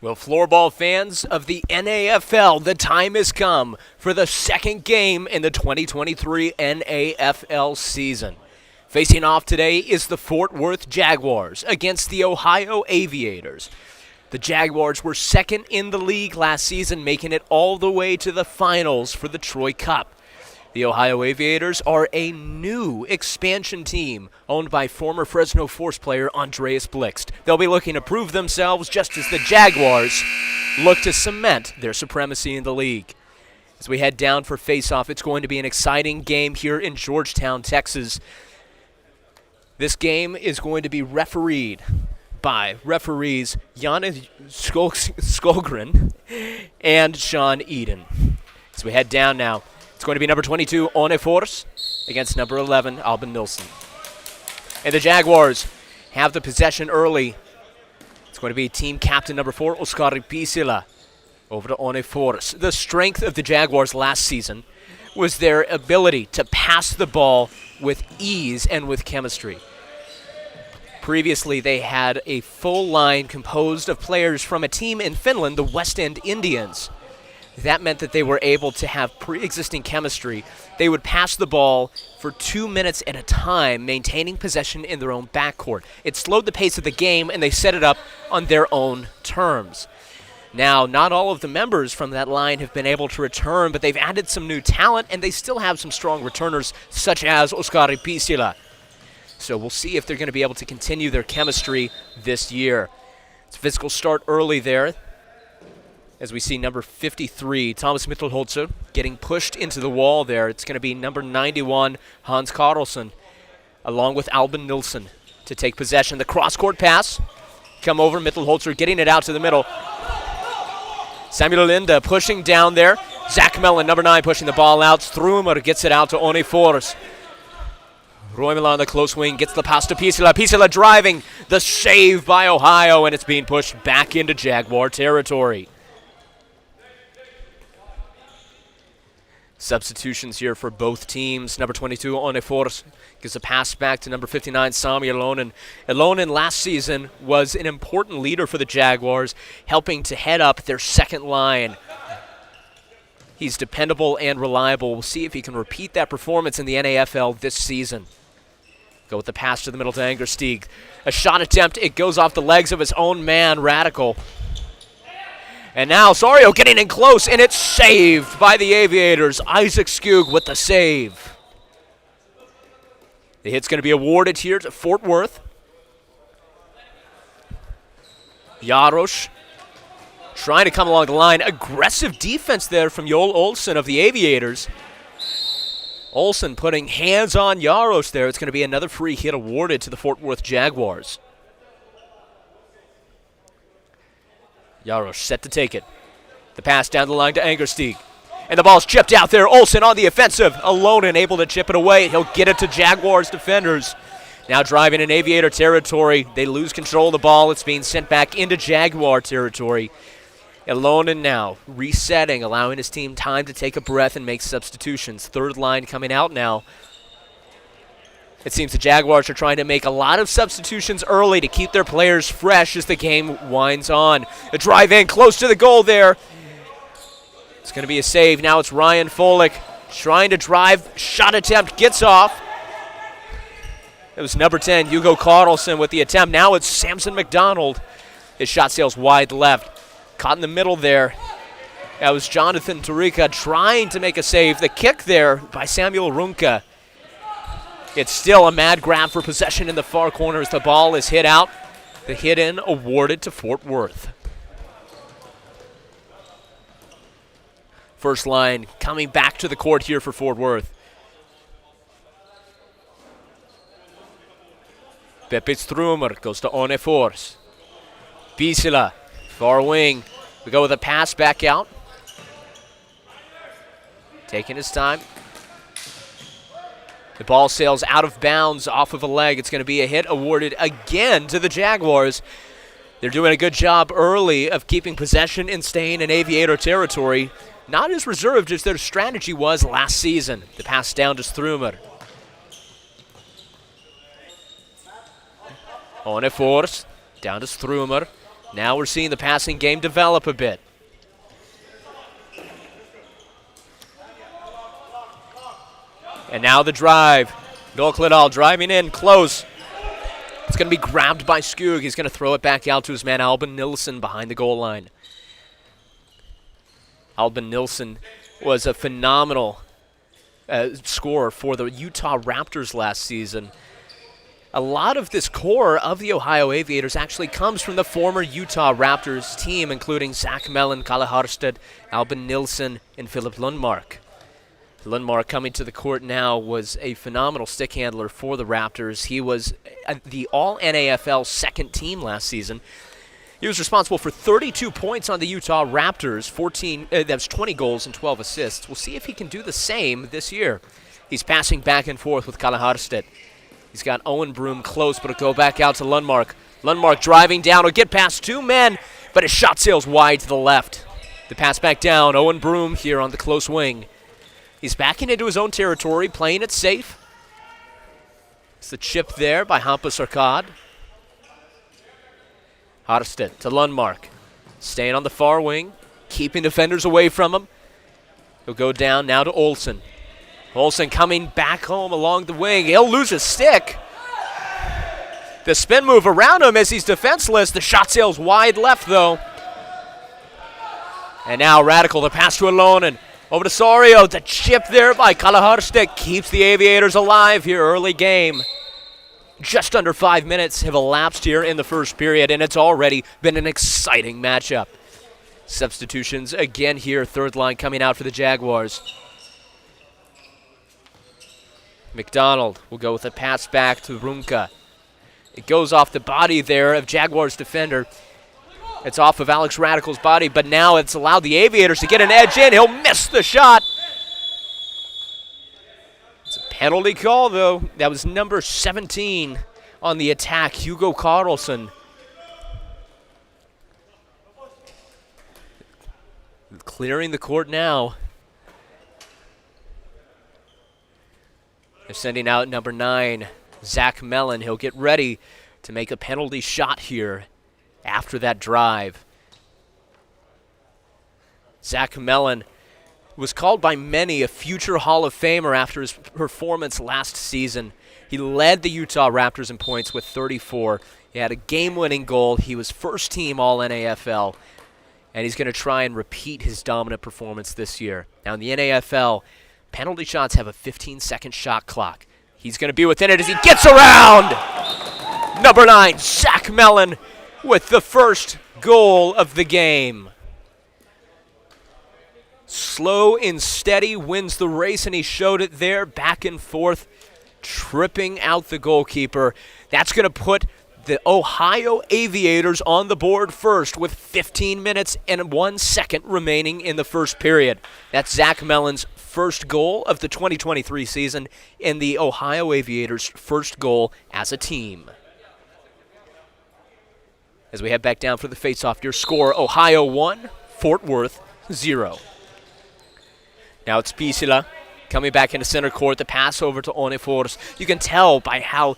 Well, floorball fans of the NAFL, the time has come for the second game in the 2023 NAFL season. Facing off today is the Fort Worth Jaguars against the Ohio Aviators. The Jaguars were second in the league last season, making it all the way to the finals for the Troy Cup. The Ohio Aviators are a new expansion team owned by former Fresno Force player Andreas Blixt. They'll be looking to prove themselves just as the Jaguars look to cement their supremacy in the league. As we head down for face-off, it's going to be an exciting game here in Georgetown, Texas. This game is going to be refereed by referees Janne Skogren and Sean Eden. As we head down now, it's going to be number 22, One Force, against number 11, Albin Nilsson. And the Jaguars have the possession early. It's going to be team captain number 4, Oskari Pisila, over to One Force. The strength of the Jaguars last season was their ability to pass the ball with ease and with chemistry. Previously, they had a full line composed of players from a team in Finland, the West End Indians. That meant that they were able to have pre-existing chemistry. They would pass the ball for 2 minutes at a time, maintaining possession in their own backcourt. It slowed the pace of the game, and they set it up on their own terms. Now, not all of the members from that line have been able to return, but they've added some new talent, and they still have some strong returners, such as Oskari Pisila. So we'll see if they're going to be able to continue their chemistry this year. It's a physical start early there, as we see number 53, Thomas Mittelholzer, getting pushed into the wall there. It's going to be number 91, Hans Karlsson, along with Albin Nilsson, to take possession. The cross-court pass, come over, Mittelholzer getting it out to the middle. Samuel Linda pushing down there. Zach Mellon, number 9, pushing the ball out. Strumer gets it out to One Force. Roimela on the close wing gets the pass to Pisila. Pisila driving, the save by Ohio, and it's being pushed back into Jaguar territory. Substitutions here for both teams. Number 22, One Force, gives a pass back to number 59, Sami Elonen. Elonen last season was an important leader for the Jaguars, helping to head up their second line. He's dependable and reliable. We'll see if he can repeat that performance in the NAFL this season. Go with the pass to the middle to Angersteig. A shot attempt. It goes off the legs of his own man, Radical. And now Sorio getting in close, and it's saved by the Aviators. Isaac Skug with the save. The hit's going to be awarded here to Fort Worth. Jaros trying to come along the line. Aggressive defense there from Joel Olsen of the Aviators. Olsen putting hands on Jaros there. It's going to be another free hit awarded to the Fort Worth Jaguars. Jaros set to take it. The pass down the line to Angersteig. And the ball's chipped out there. Olsen on the offensive. Alone and able to chip it away. He'll get it to Jaguars defenders. Now driving in Aviator territory. They lose control of the ball. It's being sent back into Jaguar territory. Elonen now resetting, allowing his team time to take a breath and make substitutions. Third line coming out now. It seems the Jaguars are trying to make a lot of substitutions early to keep their players fresh as the game winds on. A drive in close to the goal there. It's going to be a save. Now it's Ryan Folick trying to drive. Shot attempt gets off. It was number 10, Hugo Carlson with the attempt. Now it's Samson McDonald. His shot sails wide left. Caught in the middle there. That was Jonathan Tarika trying to make a save. The kick there by Samuel Runka. It's still a mad grab for possession in the far corner as the ball is hit out. The hit in awarded to Fort Worth. First line coming back to the court here for Fort Worth. Pepe Strumer goes to One Force. Pisila, far wing. We go with a pass back out. Taking his time. The ball sails out of bounds off of a leg. It's going to be a hit awarded again to the Jaguars. They're doing a good job early of keeping possession and staying in Aviator territory. Not as reserved as their strategy was last season. The pass down to Strumer. One Force, down to Strumer. Now we're seeing the passing game develop a bit. And now the drive. Dolkladal driving in close. It's going to be grabbed by Skug. He's going to throw it back out to his man Albin Nilsson behind the goal line. Albin Nilsson was a phenomenal scorer for the Utah Raptors last season. A lot of this core of the Ohio Aviators actually comes from the former Utah Raptors team, including Zach Mellon, Kalle Harstedt, Albin Nilsson, and Philip Lundmark. Lundmark coming to the court now was a phenomenal stick handler for the Raptors. He was the All-NAFL second team last season. He was responsible for 32 points on the Utah Raptors, 20 goals and 12 assists. We'll see if he can do the same this year. He's passing back and forth with Kalle Harstedt. He's got Owen Broom close, but it'll go back out to Lundmark. Lundmark driving down. He'll get past two men, but his shot sails wide to the left. The pass back down. Owen Broom here on the close wing. He's backing into his own territory, playing it safe. It's the chip there by Hampus Arkad. Harstedt to Lundmark. Staying on the far wing, keeping defenders away from him. He'll go down now to Olsen. Olsen coming back home along the wing. He'll lose his stick. The spin move around him as he's defenseless. The shot sails wide left, though. And now Radical, the pass to Alonen. Over to Sorio. The chip there by Kalle Harstedt keeps the Aviators alive here early game. Just under 5 minutes have elapsed here in the first period, and it's already been an exciting matchup. Substitutions again here, third line coming out for the Jaguars. McDonald will go with a pass back to Runka. It goes off the body there of Jaguars defender. It's off of Alex Radical's body, but now it's allowed the Aviators to get an edge in. He'll miss the shot. It's a penalty call, though. That was number 17 on the attack, Hugo Carlson. Clearing the court now. They're sending out number 9, Zach Mellon. He'll get ready to make a penalty shot here after that drive. Zach Mellon was called by many a future Hall of Famer after his performance last season. He led the Utah Raptors in points with 34. He had a game-winning goal. He was first team All-NAFL, and he's going to try and repeat his dominant performance this year. Now in the NAFL, penalty shots have a 15-second shot clock. He's going to be within it as he gets around. Number 9, Zach Mellon, with the first goal of the game. Slow and steady wins the race, and he showed it there, back and forth, tripping out the goalkeeper. That's going to put the Ohio Aviators on the board first with 15 minutes and 1 second remaining in the first period. That's Zach Mellon's first goal of the 2023 season and the Ohio Aviators' first goal as a team. As we head back down for the faceoff, your score, Ohio 1, Fort Worth 0. Now it's Pisila coming back into center court. The pass over to Onefors. You can tell by how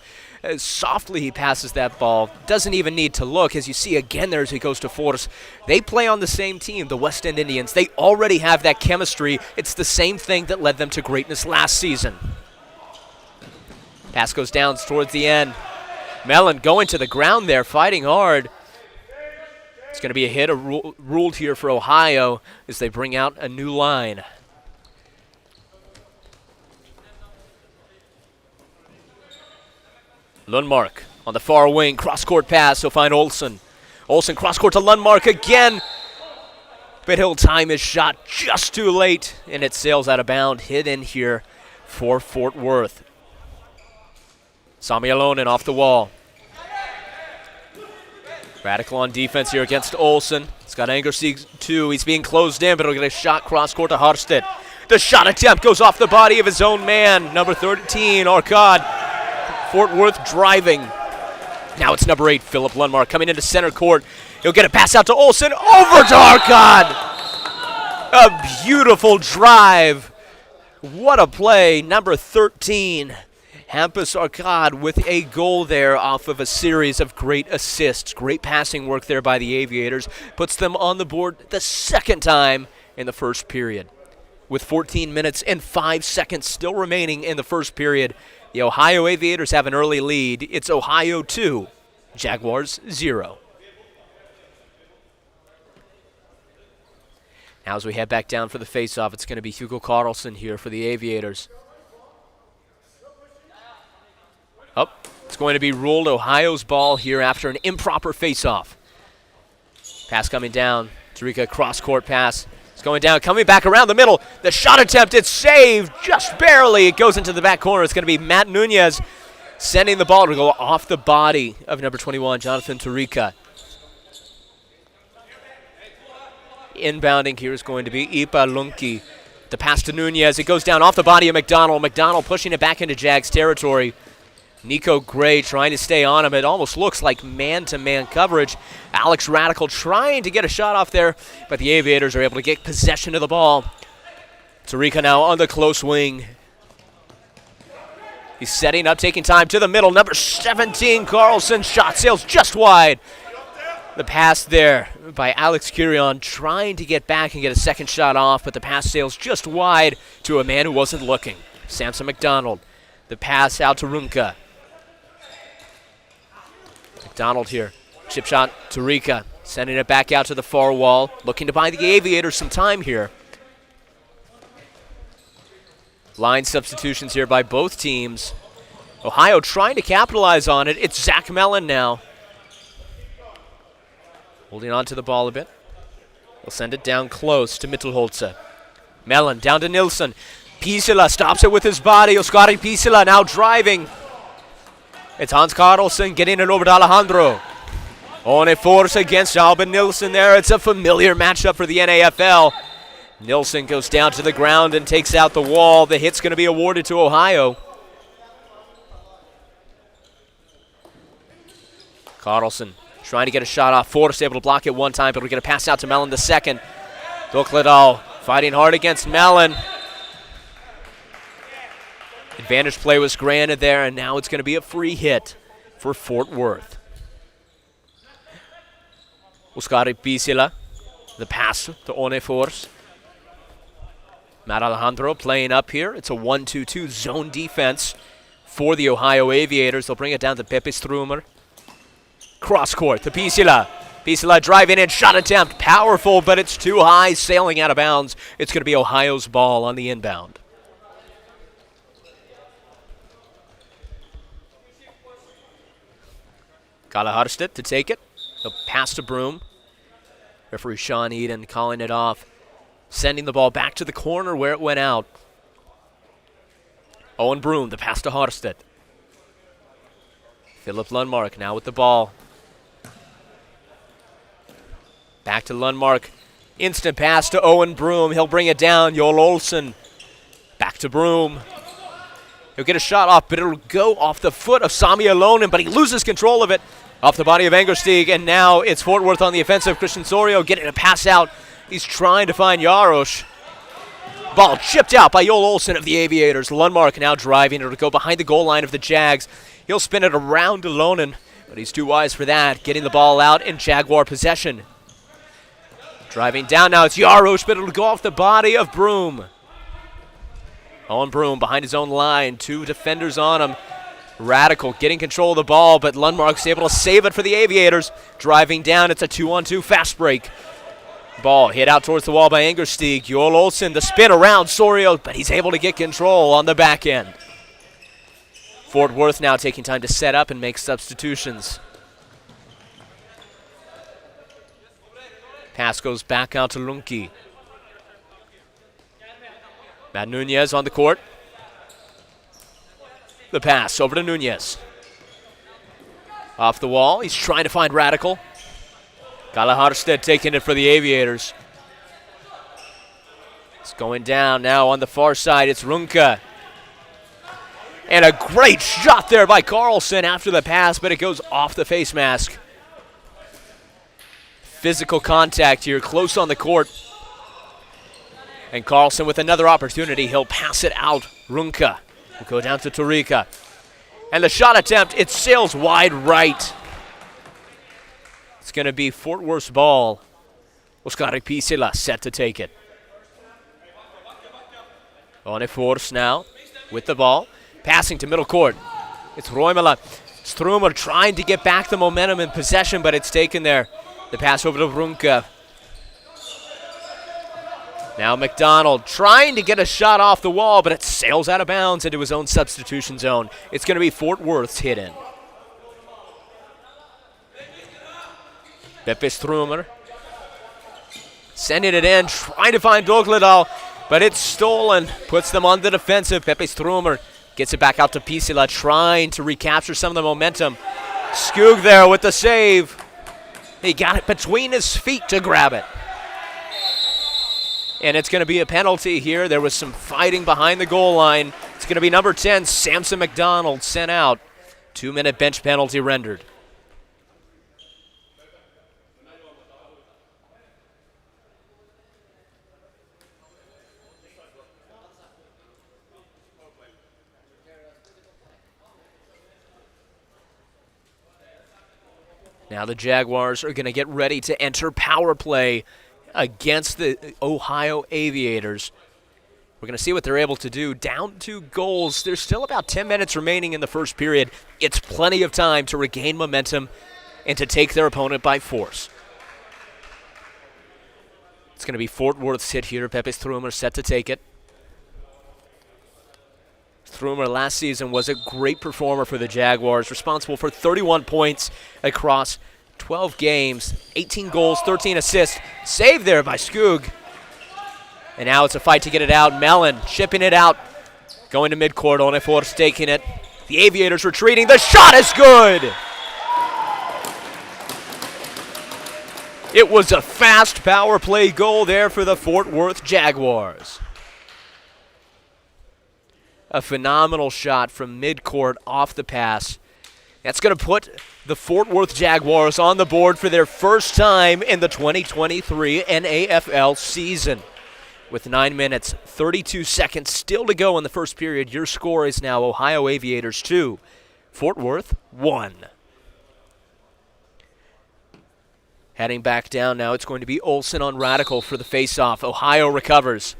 softly he passes that ball. Doesn't even need to look. As you see again there as he goes to Force. They play on the same team, the West End Indians. They already have that chemistry. It's the same thing that led them to greatness last season. Pass goes down towards the end. Mellon going to the ground there, fighting hard. It's going to be a hit ruled here for Ohio as they bring out a new line. Lundmark on the far wing, cross-court pass. He'll find Olsen. Olsen cross-court to Lundmark again. But he'll time his shot just too late, and it sails out of bounds. Hit in here for Fort Worth. Sami Alonen off the wall. Radical on defense here against Olsen. He's got Angersig too. He's being closed in, but he'll get a shot cross-court to Harstedt. The shot attempt goes off the body of his own man, number 13, Arkad. Fort Worth driving. Now it's number 8, Philip Lundmark, coming into center court. He'll get a pass out to Olsen, over to Arkad. A beautiful drive. What a play. Number 13 Hampus Arcade with a goal there off of a series of great assists. Great passing work there by the Aviators. Puts them on the board the second time in the first period. With 14 minutes and 5 seconds still remaining in the first period, the Ohio Aviators have an early lead. It's Ohio 2, Jaguars 0. Now as we head back down for the faceoff, it's going to be Hugo Carlson here for the Aviators. It's going to be ruled Ohio's ball here after an improper faceoff. Pass coming down. Tarika cross-court pass. It's going down, coming back around the middle. The shot attempt, it's saved just barely. It goes into the back corner. It's going to be Matt Nunez sending the ball to go off the body of number 21, Jonathan Tarika. Inbounding here is going to be Ipa Lunki. The pass to Nunez. It goes down off the body of McDonald. McDonald pushing it back into Jags territory. Nico Gray trying to stay on him. It almost looks like man-to-man coverage. Alex Radical trying to get a shot off there, but the Aviators are able to get possession of the ball. Tarika now on the close wing. He's setting up, taking time to the middle. Number 17, Carlson. Shot sails just wide. The pass there by Alex Curion trying to get back and get a second shot off, but the pass sails just wide to a man who wasn't looking. Samson McDonald. The pass out to Runka. McDonald here. Chip shot to Rika. Sending it back out to the far wall. Looking to buy the Aviators some time here. Line substitutions here by both teams. Ohio trying to capitalize on it. It's Zach Mellon now. Holding on to the ball a bit. We'll send it down close to Mittelholzer. Mellon down to Nilsson. Pisila stops it with his body. Oskari Pisila now driving. It's Hans Carlson getting it over to Alejandro. On a force against Albin Nilsson there. It's a familiar matchup for the NAFL. Nilsson goes down to the ground and takes out the wall. The hit's going to be awarded to Ohio. Carlson trying to get a shot off. Force able to block it one time, but we're going to pass out to Mellon the second. Dokledal fighting hard against Mellon. Advantage play was granted there, and now it's going to be a free hit for Fort Worth. Oskari Pisila, the pass to One Force. Matt Alejandro playing up here. It's a 1-2-2 zone defense for the Ohio Aviators. They'll bring it down to Pepe Strumer. Cross court to Pisila. Pisila driving in, shot attempt. Powerful, but it's too high, sailing out of bounds. It's going to be Ohio's ball on the inbound. Kalle Harstedt to take it. The pass to Broom. Referee Sean Eden calling it off. Sending the ball back to the corner where it went out. Owen Broom, the pass to Harstedt. Philip Lundmark now with the ball. Back to Lundmark. Instant pass to Owen Broom. He'll bring it down. Joel Olsen. Back to Broom. He'll get a shot off, but it'll go off the foot of Sami Alonen, but he loses control of it. Off the body of Engerstieg, and now it's Fort Worth on the offensive. Christian Sorio getting a pass out. He's trying to find Jaros. Ball chipped out by Joel Olsen of the Aviators. Lundmark now driving. It'll go behind the goal line of the Jags. He'll spin it around to Alonen, but he's too wise for that. Getting the ball out in Jaguar possession. Driving down now, it's Jaros, but it'll go off the body of Broom. Owen Broom behind his own line. Two defenders on him. Radical getting control of the ball, but Lundmark's able to save it for the Aviators. Driving down, it's a 2-on-2 fast break. Ball hit out towards the wall by Engerstieg. Joel Olsen, the spin around Sorio, but he's able to get control on the back end. Fort Worth now taking time to set up and make substitutions. Pass goes back out to Lunki. Matt Nunez on the court. The pass over to Nunez. Off the wall, he's trying to find Radical. Kalle Harstedt taking it for the Aviators. It's going down now on the far side. It's Runka. And a great shot there by Carlson after the pass, but it goes off the face mask. Physical contact here, close on the court. And Carlson with another opportunity. He'll pass it out. Runka will go down to Tarika. And the shot attempt, it sails wide right. It's going to be Fort Worth's ball. Oskar Pisila set to take it. Onefors now with the ball. Passing to middle court. It's Roimala. Strumer trying to get back the momentum in possession, but it's taken there. The pass over to Brunke. Now McDonald trying to get a shot off the wall, but it sails out of bounds into his own substitution zone. It's going to be Fort Worth's hit in. Pepe Strumer sending it in, trying to find Dogledal, but it's stolen. Puts them on the defensive. Pepe Strumer gets it back out to Pisila, trying to recapture some of the momentum. Skug there with the save. He got it between his feet to grab it. And it's going to be a penalty here. There was some fighting behind the goal line. It's going to be number 10, Samson McDonald, sent out. 2-minute bench penalty rendered. Now the Jaguars are going to get ready to enter power play against the Ohio Aviators. We're going to see what they're able to do. Down 2 goals. There's still about 10 minutes remaining in the first period. It's plenty of time to regain momentum and to take their opponent by force. It's going to be Fort Worth's hit here. Pepe Strumer set to take it. Strumer last season was a great performer for the Jaguars, responsible for 31 points across 12 games, 18 goals, 13 assists. Saved there by Skug. And now it's a fight to get it out. Mellon chipping it out. Going to midcourt. Onefors taking it. The Aviators retreating. The shot is good. It was a fast power play goal there for the Fort Worth Jaguars. A phenomenal shot from midcourt off the pass. That's going to put the Fort Worth Jaguars on the board for their first time in the 2023 NAFL season. With 9 minutes, 32 seconds still to go in the first period, your score is now Ohio Aviators 2, Fort Worth 1. Heading back down now, it's going to be Olsen on Radical for the faceoff. Ohio recovers.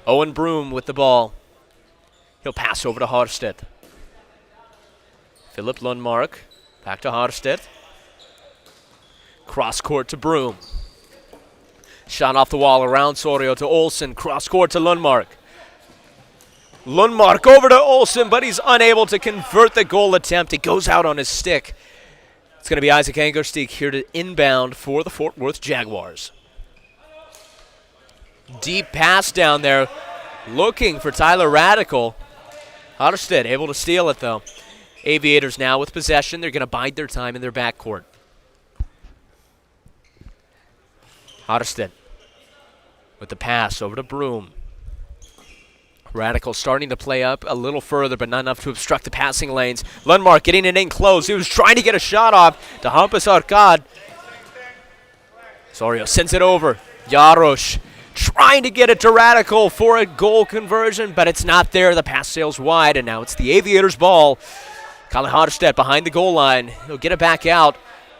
Owen Broom with the ball. He'll pass over to Harstedt. Philip Lundmark back to Harstedt. Cross court to Broom. Shot off the wall around Sorio to Olsen. Cross court to Lundmark. Lundmark over to Olsen, but he's unable to convert the goal attempt. It goes out on his stick. It's going to be Isaac Angersteig here to inbound for the Fort Worth Jaguars. Deep pass down there, looking for Tyler Radical. Harstedt able to steal it, though. Aviators now with possession. They're going to bide their time in their backcourt. Harstedt with the pass over to Broom. Radical starting to play up a little further, but not enough to obstruct the passing lanes. Lundmark getting it in close. He was trying to get a shot off to Hampus Arkad. Sorio sends it over. Jarosz trying to get it to Radical for a goal conversion, but it's not there. The pass sails wide, and now it's the Aviators' ball. Colin Harstedt behind the goal line. He'll get it back out.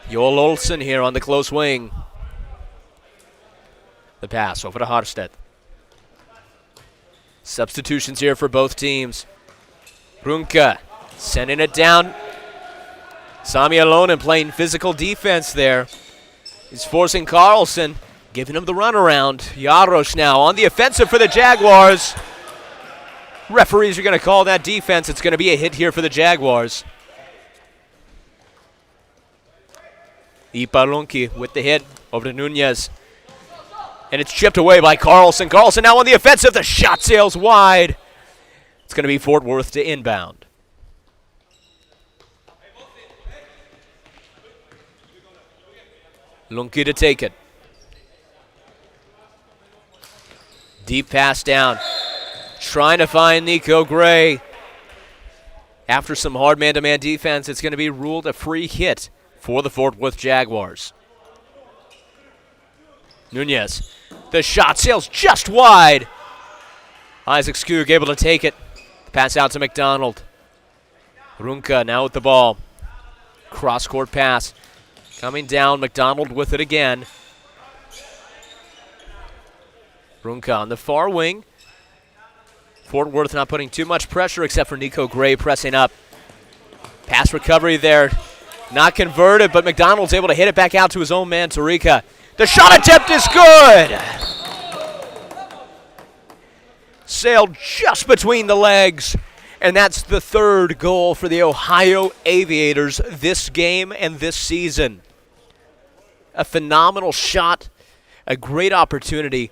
Joel Olsen here on the close wing. The pass over to Harstedt. Substitutions here for both teams. Brunke sending it down. Sami Alonen playing physical defense there. He's forcing Carlson, giving him the runaround. Jarosz now on the offensive for the Jaguars. Referees are going to call that defense. It's going to be a hit here for the Jaguars. Ipalunki with the hit over to Nunez. And it's chipped away by Carlson. Carlson now on the offensive. The shot sails wide. It's going to be Fort Worth to inbound. Lunki to take it. Deep pass down. Trying to find Nico Gray. After some hard man-to-man defense, it's going to be ruled a free hit for the Fort Worth Jaguars. Nunez. The shot sails just wide. Isaac Skug able to take it. Pass out to McDonald. Runka now with the ball. Cross-court pass. Coming down, McDonald with it again. Runka on the far wing. Fort Worth not putting too much pressure except for Nico Gray pressing up. Pass recovery there. Not converted, but McDonald's able to hit it back out to his own man, Tarika. The shot attempt is good! Sailed just between the legs. And that's the third goal for the Ohio Aviators this game and this season. A phenomenal shot, a great opportunity.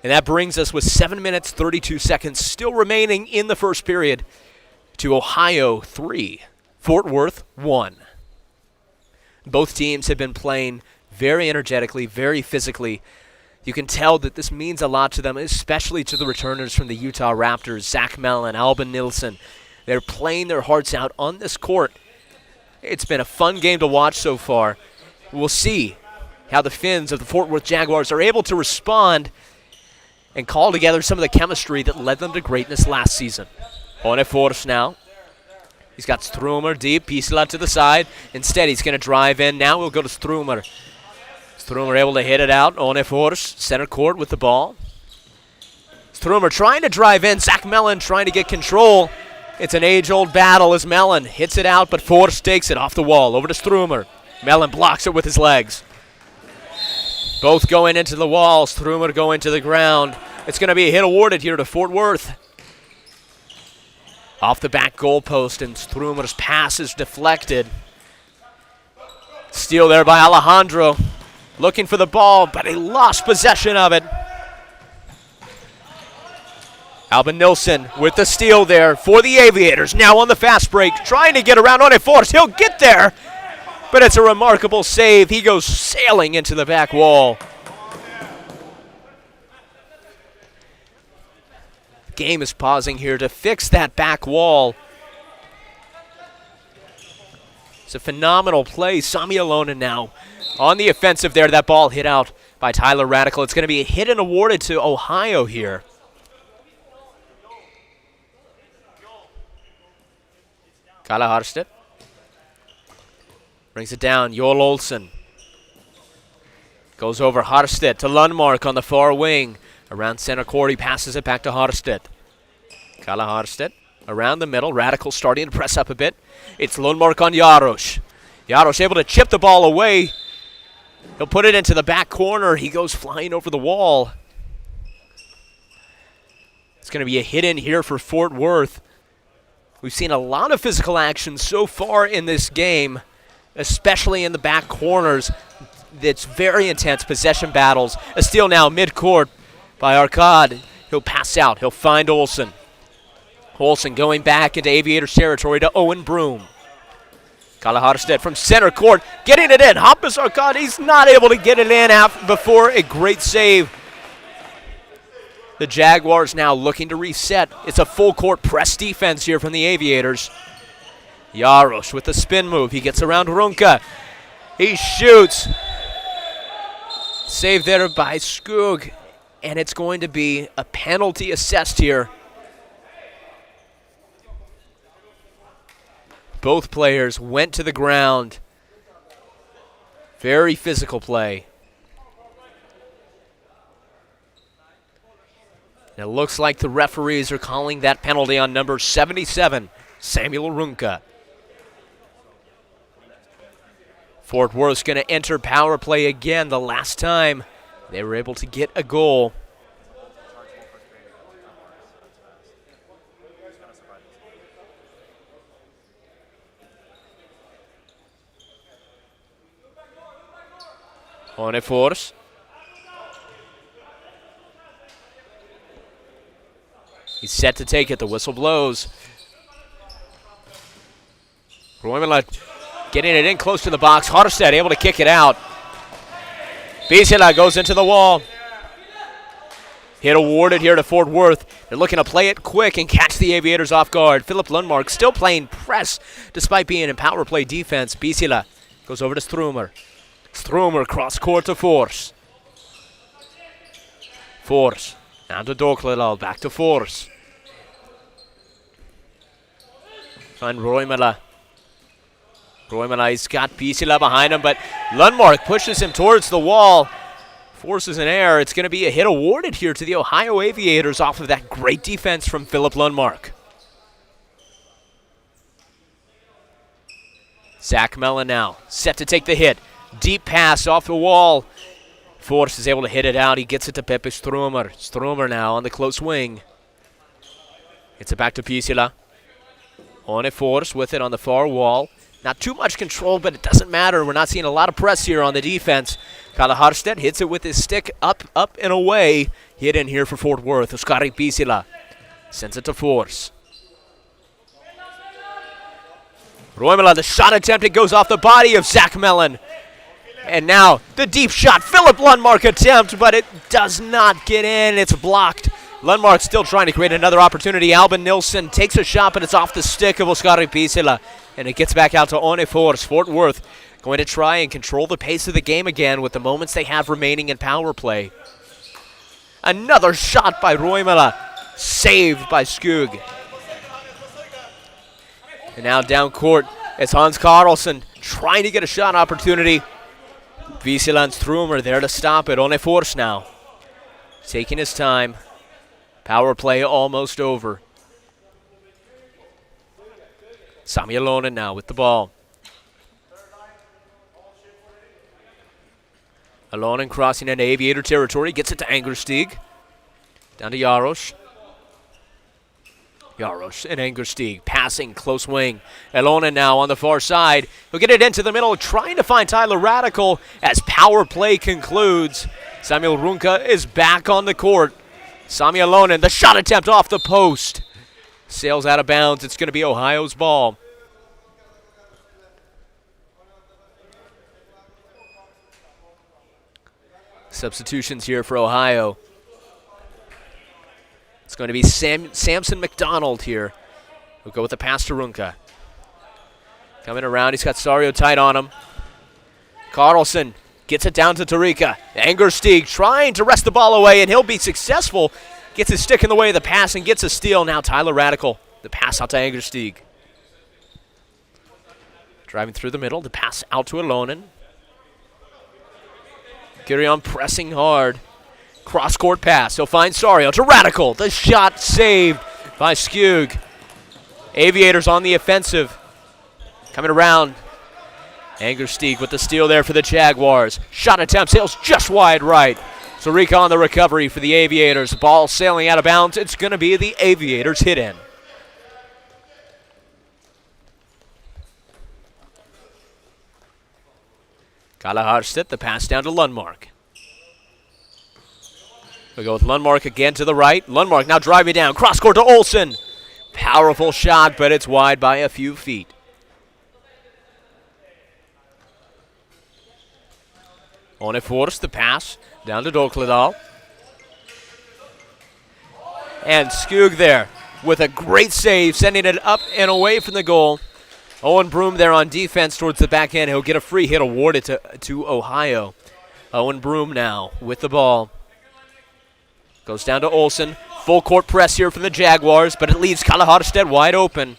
And that brings us with 7 minutes, 32 seconds still remaining in the first period to Ohio 3, Fort Worth 1. Both teams have been playing very energetically, very physically. You can tell that this means a lot to them, especially to the returners from the Utah Raptors, Zach Mellon, Albin Nilsson. They're playing their hearts out on this court. It's been a fun game to watch so far. We'll see how the Finns of the Fort Worth Jaguars are able to respond and call together some of the chemistry that led them to greatness last season. Onefors now. He's got Strumer deep, Pisla to the side. Instead, he's going to drive in. Now we'll go to Strumer. Strumer able to hit it out. Onefors, center court with the ball. Strumer trying to drive in. Zach Mellon trying to get control. It's an age-old battle as Mellon hits it out, but Force takes it off the wall. Over to Strumer. Mellon blocks it with his legs. Both going into the wall. Strumer going to the ground. It's going to be a hit awarded here to Fort Worth. Off the back goalpost, and Strumer's pass is deflected. Steal there by Alejandro. Looking for the ball, but he lost possession of it. Albin Nilsson with the steal there for the Aviators. Now on the fast break, trying to get around Onefors. He'll get there, but it's a remarkable save. He goes sailing into the back wall. Game is pausing here to fix that back wall. It's a phenomenal play. Sami Alonen now on the offensive there. That ball hit out by Tyler Radical. It's going to be a hit and awarded to Ohio here. Kalle Harstedt brings it down. Joel Olsen goes over Harstedt to Lundmark on the far wing. Around center court, he passes it back to Harstedt. Kalle Harstedt around the middle. Radical starting to press up a bit. It's Lundmark on Jaros. Jaros able to chip the ball away. He'll put it into the back corner. He goes flying over the wall. It's going to be a hit in here for Fort Worth. We've seen a lot of physical action so far in this game, especially in the back corners. It's very intense possession battles. A steal now mid-court by Arcad. He'll pass out. He'll find Olsen. Olsen going back into Aviators territory to Owen Broom. Kalle Harstedt from center court, getting it in. Hampus Arcad, he's not able to get it in before a great save. The Jaguars now looking to reset. It's a full court press defense here from the Aviators. Jaros with the spin move. He gets around Runka. He shoots. Saved there by Skog. And it's going to be a penalty assessed here. Both players went to the ground. Very physical play. And it looks like the referees are calling that penalty on number 77, Samuel Runka. Fort Worth's going to enter power play again. The last time they were able to get a goal. Onefors. He's set to take it. The whistle blows. Roimela getting it in close to the box. Harstedt able to kick it out. Bisela goes into the wall. Hit awarded here to Fort Worth. They're looking to play it quick and catch the Aviators off guard. Philip Lundmark still playing press despite being in power play defense. Bisela goes over to Strumer. Strumer cross court to Force. Force. Now to Dokledal. Back to Force. Find Roimala. Roimala's got Pisila behind him, but Lundmark pushes him towards the wall. Forces an error. It's going to be a hit awarded here to the Ohio Aviators off of that great defense from Philip Lundmark. Zach Mellon now set to take the hit. Deep pass off the wall. Force is able to hit it out. He gets it to Pepe Stromer. Stromer now on the close wing. It's it back to Pisila. On it, Force with it on the far wall. Not too much control, but it doesn't matter. We're not seeing a lot of press here on the defense. Kalle Harstedt hits it with his stick up, and away. Hit in here for Fort Worth. Oskari Pisila sends it to Force. Roimala, the shot attempted, goes off the body of Zach Mellon. And now the deep shot, Philip Lundmark attempt, but it does not get in. It's blocked. Lundmark still trying to create another opportunity. Albin Nilsson takes a shot, but it's off the stick of Oskari Pisila. And it gets back out to One Force. Fort Worth going to try and control the pace of the game again with the moments they have remaining in power play. Another shot by Roimala, saved by Skug. And now down court, it's Hans Karlsson trying to get a shot opportunity. Pisila and Strumer there to stop it. One Force now taking his time. Power play almost over. Sami Alonen now with the ball. Alonen crossing into Aviator territory. Gets it to Angerstieg. Down to Jaros. Jaros and Angerstieg passing close wing. Alonen now on the far side. He'll get it into the middle, trying to find Tyler Radical as power play concludes. Samuel Runka is back on the court. Sami Alonen, the shot attempt off the post. Sails out of bounds. It's going to be Ohio's ball. Substitutions here for Ohio. It's going to be Samson McDonald here. We'll go with the pass to Runka. Coming around, he's got Sario tight on him. Karlsson gets it down to Tarika. Angerstieg trying to wrest the ball away, and he'll be successful. Gets his stick in the way of the pass and gets a steal. Now Tyler Radical, the pass out to Angerstieg. Driving through the middle, the pass out to Alonen. Girion pressing hard. Cross-court pass. He'll find Sario to Radical. The shot saved by Skug. Aviators on the offensive. Coming around. Angerstieg with the steal there for the Jaguars. Shot attempt sails just wide right. Sarika on the recovery for the Aviators. Ball sailing out of bounds. It's going to be the Aviators hit in. Kalle Harstedt, the pass down to Lundmark. We go with Lundmark again to the right. Lundmark now driving down. Cross court to Olsen. Powerful shot, but it's wide by a few feet. One Force, the pass down to Dokledal. And Skug there with a great save, sending it up and away from the goal. Owen Broom there on defense towards the back end. He'll get a free hit awarded to Ohio. Owen Broom now with the ball. Goes down to Olsen. Full court press here from the Jaguars, but it leaves Kalle Harstedt wide open.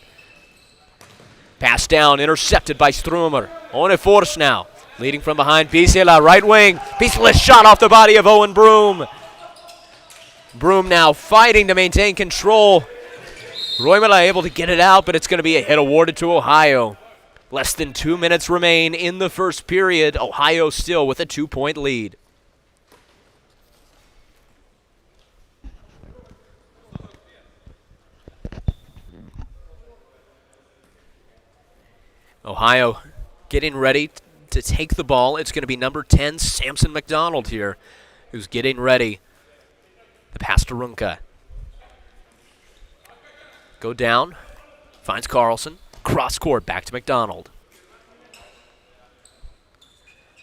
Pass down, intercepted by Strumer. One Force now, leading from behind. Pisila, right wing. Pisila shot off the body of Owen Broom. Broom now fighting to maintain control. Roimala able to get it out, but it's going to be a hit awarded to Ohio. Less than 2 minutes remain in the first period. Ohio still with a 2-point lead. Ohio getting ready to take the ball. It's going to be number 10, Samson McDonald here, who's getting ready. The pass to Runka. Go down, finds Karlsson. Cross court, back to McDonald.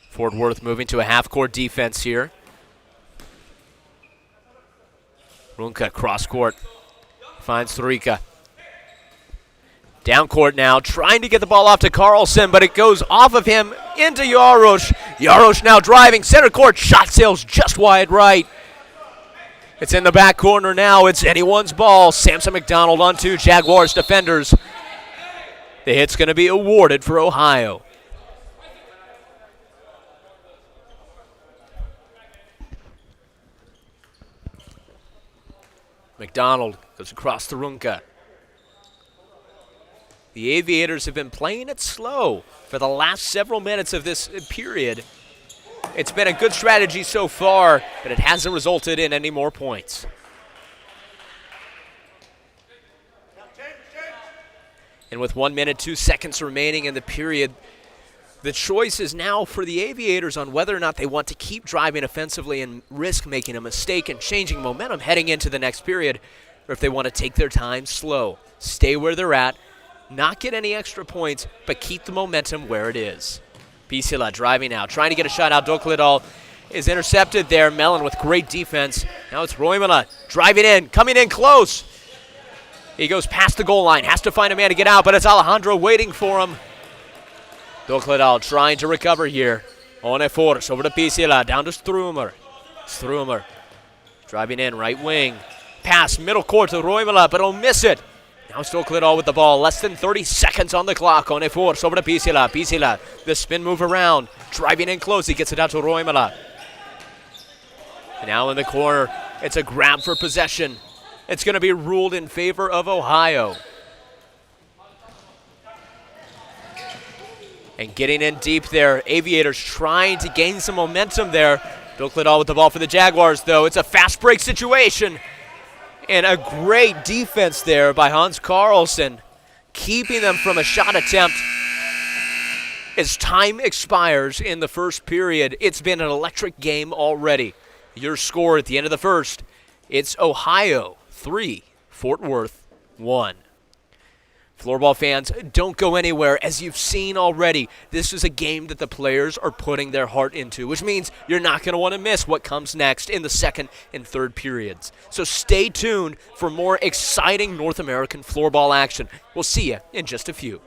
Fort Worth moving to a half-court defense here. Runka, cross court, finds Thurika. Down court now, trying to get the ball off to Karlsson, but it goes off of him into Jaros. Jaros now driving, center court, shot sails just wide right. It's in the back corner now. It's anyone's ball. Samson McDonald on two Jaguars defenders. The hit's going to be awarded for Ohio. McDonald goes across the Runka. The Aviators have been playing it slow for the last several minutes of this period. It's been a good strategy so far, but it hasn't resulted in any more points. And with 1 minute, 2 seconds remaining in the period, the choice is now for the Aviators on whether or not they want to keep driving offensively and risk making a mistake and changing momentum heading into the next period, or if they want to take their time slow, stay where they're at, not get any extra points, but keep the momentum where it is. Pisila driving out, trying to get a shot out. Doklidal is intercepted there. Mellon with great defense. Now it's Roimala driving in, coming in close. He goes past the goal line, has to find a man to get out, but it's Alejandro waiting for him. Doklidal trying to recover here. On force over to Pisila, down to Strumer. Strumer driving in, right wing. Pass, middle court to Roimala, but he'll miss it. Now Doklidal with the ball, less than 30 seconds on the clock. On force over to Pisila. Pisila, the spin move around, driving in close. He gets it out to Roimala. And now in the corner, it's a grab for possession. It's going to be ruled in favor of Ohio. And getting in deep there, Aviators trying to gain some momentum there. Doklidal with the ball for the Jaguars, though. It's a fast break situation. And a great defense there by Hans Carlson, keeping them from a shot attempt. As time expires in the first period, it's been an electric game already. Your score at the end of the first, it's Ohio 3, Fort Worth 1. Floorball fans, don't go anywhere. As you've seen already, this is a game that the players are putting their heart into, which means you're not going to want to miss what comes next in the second and third periods. So stay tuned for more exciting North American floorball action. We'll see you in just a few.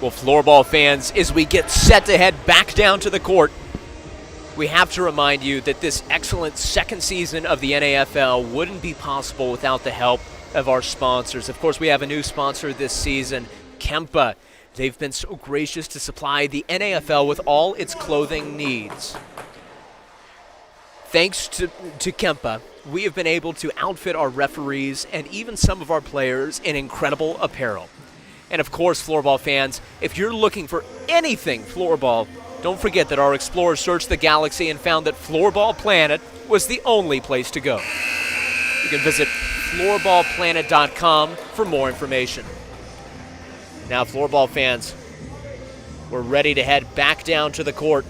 Well, Floorball fans, as we get set to head back down to the court, we have to remind you that this excellent second season of the NAFL wouldn't be possible without the help of our sponsors. Of course, we have a new sponsor this season, Kempa. They've been so gracious to supply the NAFL with all its clothing needs. Thanks to Kempa, we have been able to outfit our referees and even some of our players in incredible apparel. And of course, Floorball fans, if you're looking for anything Floorball, don't forget that our explorers searched the galaxy and found that Floorball Planet was the only place to go. You can visit floorballplanet.com for more information. Now, Floorball fans, we're ready to head back down to the court.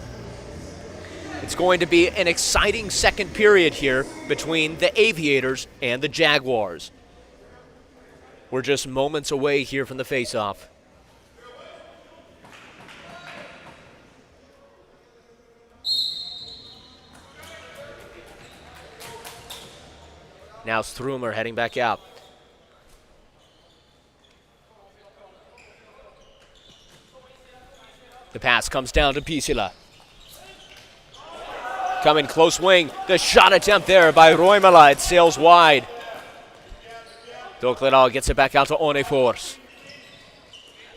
It's going to be an exciting second period here between the Aviators and the Jaguars. We're just moments away here from the face-off. Now Strumer heading back out. The pass comes down to Pisila. Coming close wing. The shot attempt there by Roimala. It sails wide. Dokledal gets it back out to Onefors.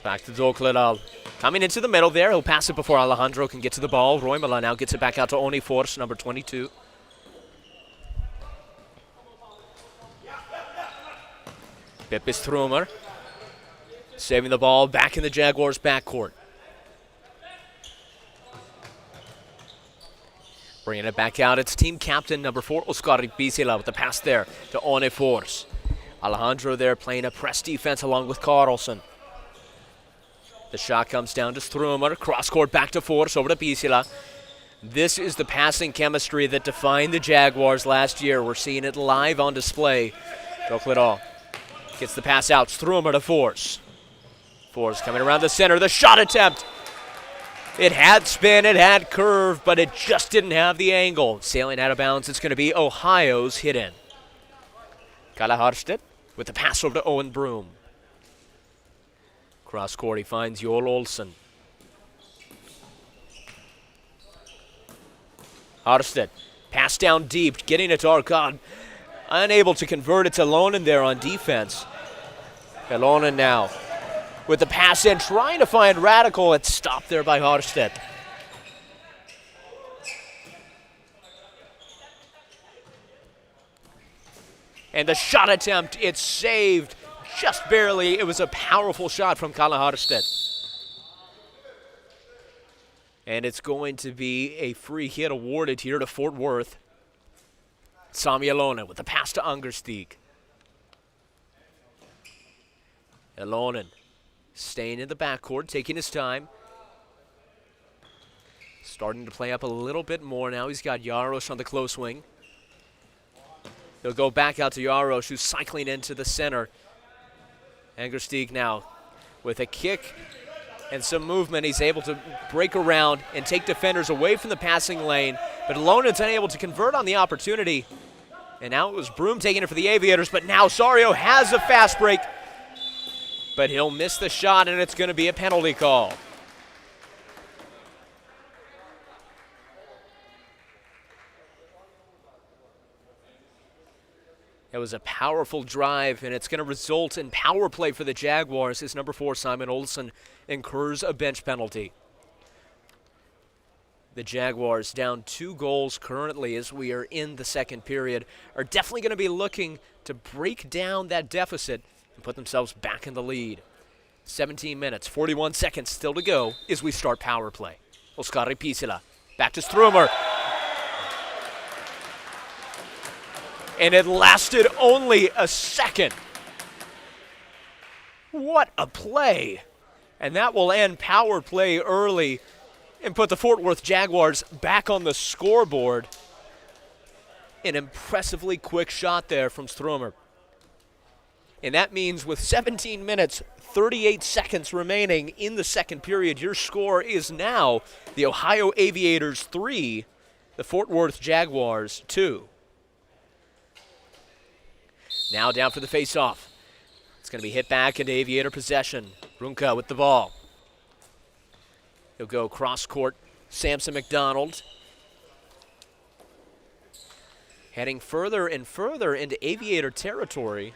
Back to Dokledal. Coming into the middle there. He'll pass it before Alejandro can get to the ball. Roimala now gets it back out to Onefors, number 22. Pepe Strumer saving the ball back in the Jaguars' backcourt. Bringing it back out, it's team captain number 4, Oscar Pisila, with the pass there to Onefors. Alejandro there playing a press defense along with Carlson. The shot comes down to Strumer, cross-court back to Force, over to Pisila. This is the passing chemistry that defined the Jaguars last year. We're seeing it live on display. Dokledal gets the pass out, Strumer to Force. Force coming around the center, the shot attempt. It had spin, it had curve, but it just didn't have the angle. Sailing out of bounds, it's going to be Ohio's hit in. Kalle Harstedt with the pass over to Owen Broom. Cross court, he finds Joel Olsen. Harstedt, pass down deep, getting it to Arkad. Unable to convert it to Lonen there on defense. Lonen now with the pass in, trying to find Radical. It's stopped there by Harstedt. And the shot attempt, it's saved just barely. It was a powerful shot from Kalle Harstedt. And it's going to be a free hit awarded here to Fort Worth. Sami Elonen with the pass to Angerstig. Elonen staying in the backcourt, taking his time. Starting to play up a little bit more now. He's got Jaros on the close wing. He'll go back out to Jaros, who's cycling into the center. Angerstig now with a kick and some movement. He's able to break around and take defenders away from the passing lane. But Lonen's unable to convert on the opportunity. And now it was Broom taking it for the Aviators, but now Sario has a fast break. But he'll miss the shot, and it's going to be a penalty call. It was a powerful drive, and it's going to result in power play for the Jaguars as number 4, Simon Olsen, incurs a bench penalty. The Jaguars, down 2 goals currently as we are in the second period, are definitely going to be looking to break down that deficit and put themselves back in the lead. 17 minutes, 41 seconds still to go as we start power play. Oskari Pisila, back to Strumer. And it lasted only a second. What a play. And that will end power play early and put the Fort Worth Jaguars back on the scoreboard. An impressively quick shot there from Strumer. And that means with 17 minutes, 38 seconds remaining in the second period, your score is now the Ohio Aviators 3, the Fort Worth Jaguars 2. Now down for the face-off. It's going to be hit back into Aviator possession. Runka with the ball. He'll go cross court. Samson McDonald. Heading further and further into Aviator territory.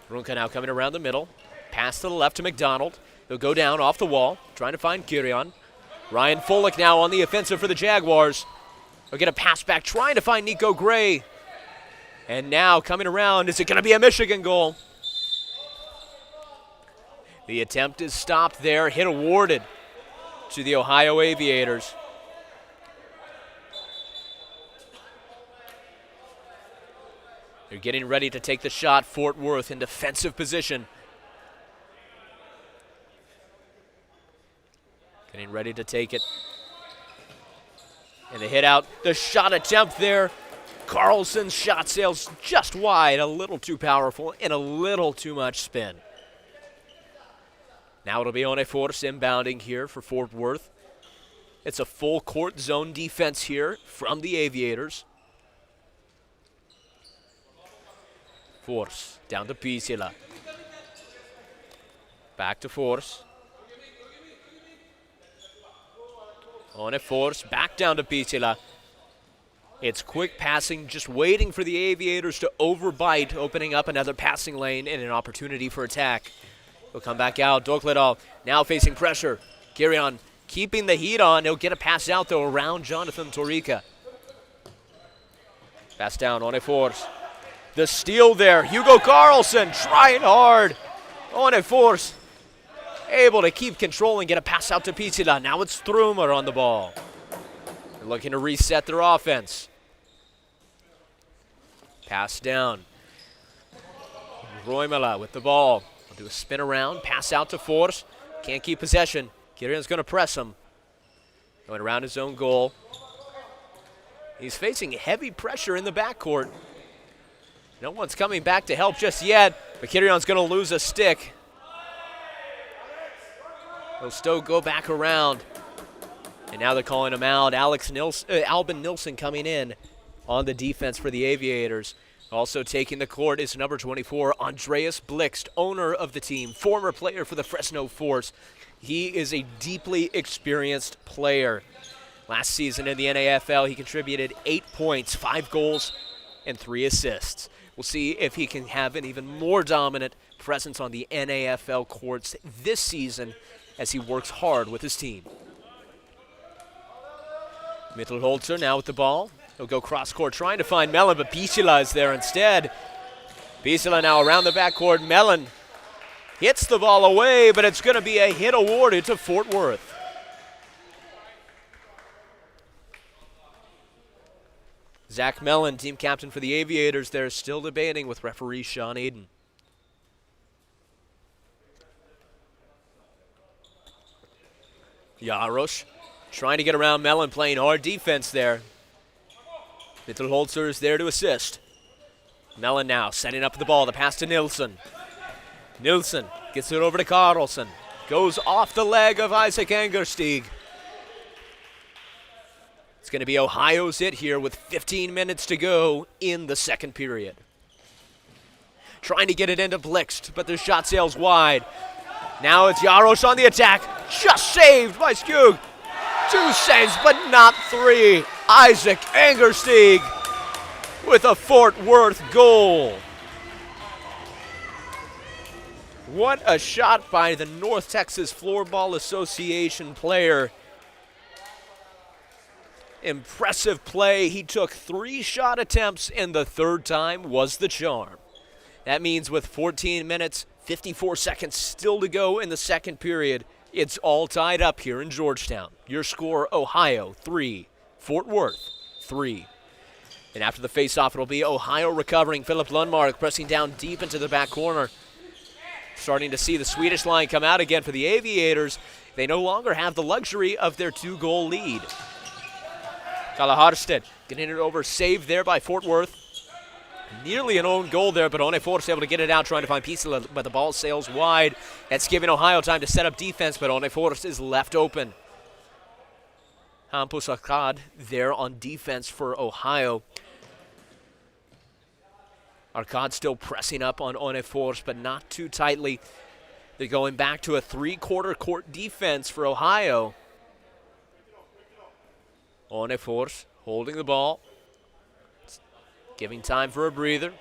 Runka now coming around the middle. Pass to the left to McDonald. He'll go down off the wall, trying to find Kirion. Ryan Fullick now on the offensive for the Jaguars. He'll get a pass back, trying to find Nico Gray. And now coming around, is it going to be a Michigan goal? The attempt is stopped there, hit awarded to the Ohio Aviators. They're getting ready to take the shot. Fort Worth in defensive position. Getting ready to take it. And the hit out. The shot attempt there. Carlson's shot sails just wide. A little too powerful and a little too much spin. Now it'll be on a force inbounding here for Fort Worth. It's a full court zone defense here from the Aviators. Force down to Pisila. Back to Force. On a Force, back down to Pisila. It's quick passing, just waiting for the Aviators to overbite, opening up another passing lane and an opportunity for attack. He'll come back out. Dokledov now facing pressure. Kirion keeping the heat on. He'll get a pass out, though, around Jonathan Torika. Pass down on a Force. The steal there. Hugo Carlson trying hard. On a Force. Able to keep control and get a pass out to Pisila. Now it's Strumer on the ball. They're looking to reset their offense. Pass down. Roimala with the ball. We'll do a spin around. Pass out to Force. Can't keep possession. Kirion's going to press him. Going around his own goal. He's facing heavy pressure in the backcourt. No one's coming back to help just yet, but Kirion's going to lose a stick. He'll still go back around. And now they're calling him out. Albin Nilsson coming in on the defense for the Aviators. Also taking the court is number 24, Andreas Blixt, owner of the team, former player for the Fresno Force. He is a deeply experienced player. Last season in the NAFL, he contributed 8 points, 5 goals, and 3 assists. We'll see if he can have an even more dominant presence on the NAFL courts this season as he works hard with his team. Mittelholzer now with the ball. He'll go cross-court trying to find Mellon, but Pisila is there instead. Pisila now around the backcourt. Mellon hits the ball away, but it's going to be a hit awarded to Fort Worth. Zach Mellon, team captain for the Aviators, they're still debating with referee Sean Aiden. Jaros trying to get around Mellon, playing hard defense there. Mittelholzer is there to assist. Mellon now setting up the ball. The pass to Nilsson. Nilsson gets it over to Carlson. Goes off the leg of Isaac Angerstieg. It's going to be Ohio's hit here with 15 minutes to go in the second period. Trying to get it into Blixt, but the shot sails wide. Now it's Jaros on the attack. Just saved by Skug. 2 saves, but not 3. Isaac Angerstieg with a Fort Worth goal. What a shot by the North Texas Floorball Association player. Impressive play. He took 3 shot attempts, and the third time was the charm. That means with 14 minutes, 54 seconds still to go in the second period, it's all tied up here in Georgetown. Your score, Ohio 3, Fort Worth 3. And after the faceoff, it'll be Ohio recovering. Philip Lundmark pressing down deep into the back corner. Starting to see the Swedish line come out again for the Aviators. They no longer have the luxury of their 2-goal lead. Kalle Harstedt getting it over, saved there by Fort Worth. Nearly an own goal there, but One Force able to get it out, trying to find Pisila, but the ball sails wide. That's giving Ohio time to set up defense, but One Force is left open. Hampus Akkad there on defense for Ohio. Arkad still pressing up on One Force, but not too tightly. They're going back to a 3-quarter court defense for Ohio. Onefors holding the ball. Giving time for a breather.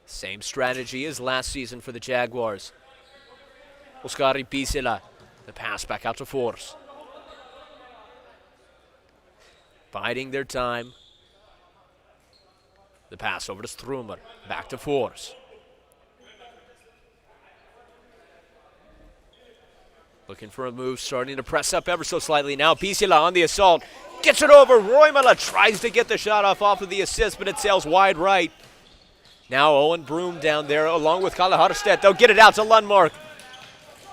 Same strategy as last season for the Jaguars. Oskari Pisila. The pass back out to Force. Biding their time. The pass over to Strumer. Back to Force. Looking for a move, starting to press up ever so slightly now. Pisila on the assault. Gets it over. Roimala tries to get the shot off of the assist, but it sails wide right. Now Owen Broom down there along with Kalle Harstedt. They'll get it out to Lundmark.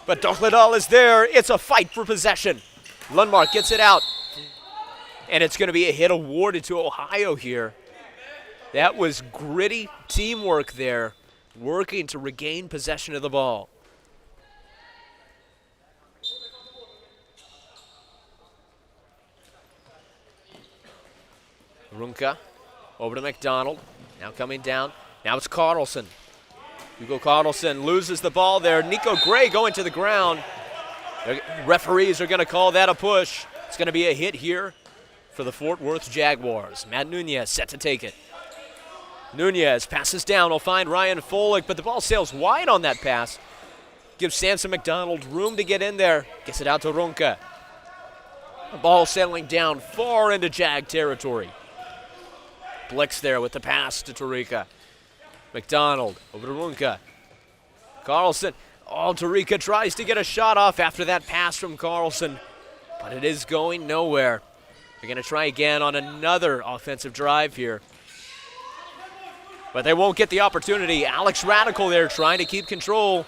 But Dokledal is there. It's a fight for possession. Lundmark gets it out. And it's going to be a hit awarded to Ohio here. That was gritty teamwork there, working to regain possession of the ball. Runka over to McDonald. Now coming down. Now it's Carlson. Hugo Carlson loses the ball there. Nico Gray going to the ground. The referees are going to call that a push. It's going to be a hit here for the Fort Worth Jaguars. Matt Nunez set to take it. Nunez passes down. Will find Ryan Folick, but the ball sails wide on that pass. Gives Samson McDonald room to get in there. Gets it out to Runka. The ball settling down far into Jag territory. Blix there with the pass to Tarika. McDonald over to Runka. Carlson. Oh, Tarika tries to get a shot off after that pass from Carlson, but it is going nowhere. They're going to try again on another offensive drive here. But they won't get the opportunity. Alex Radical there trying to keep control.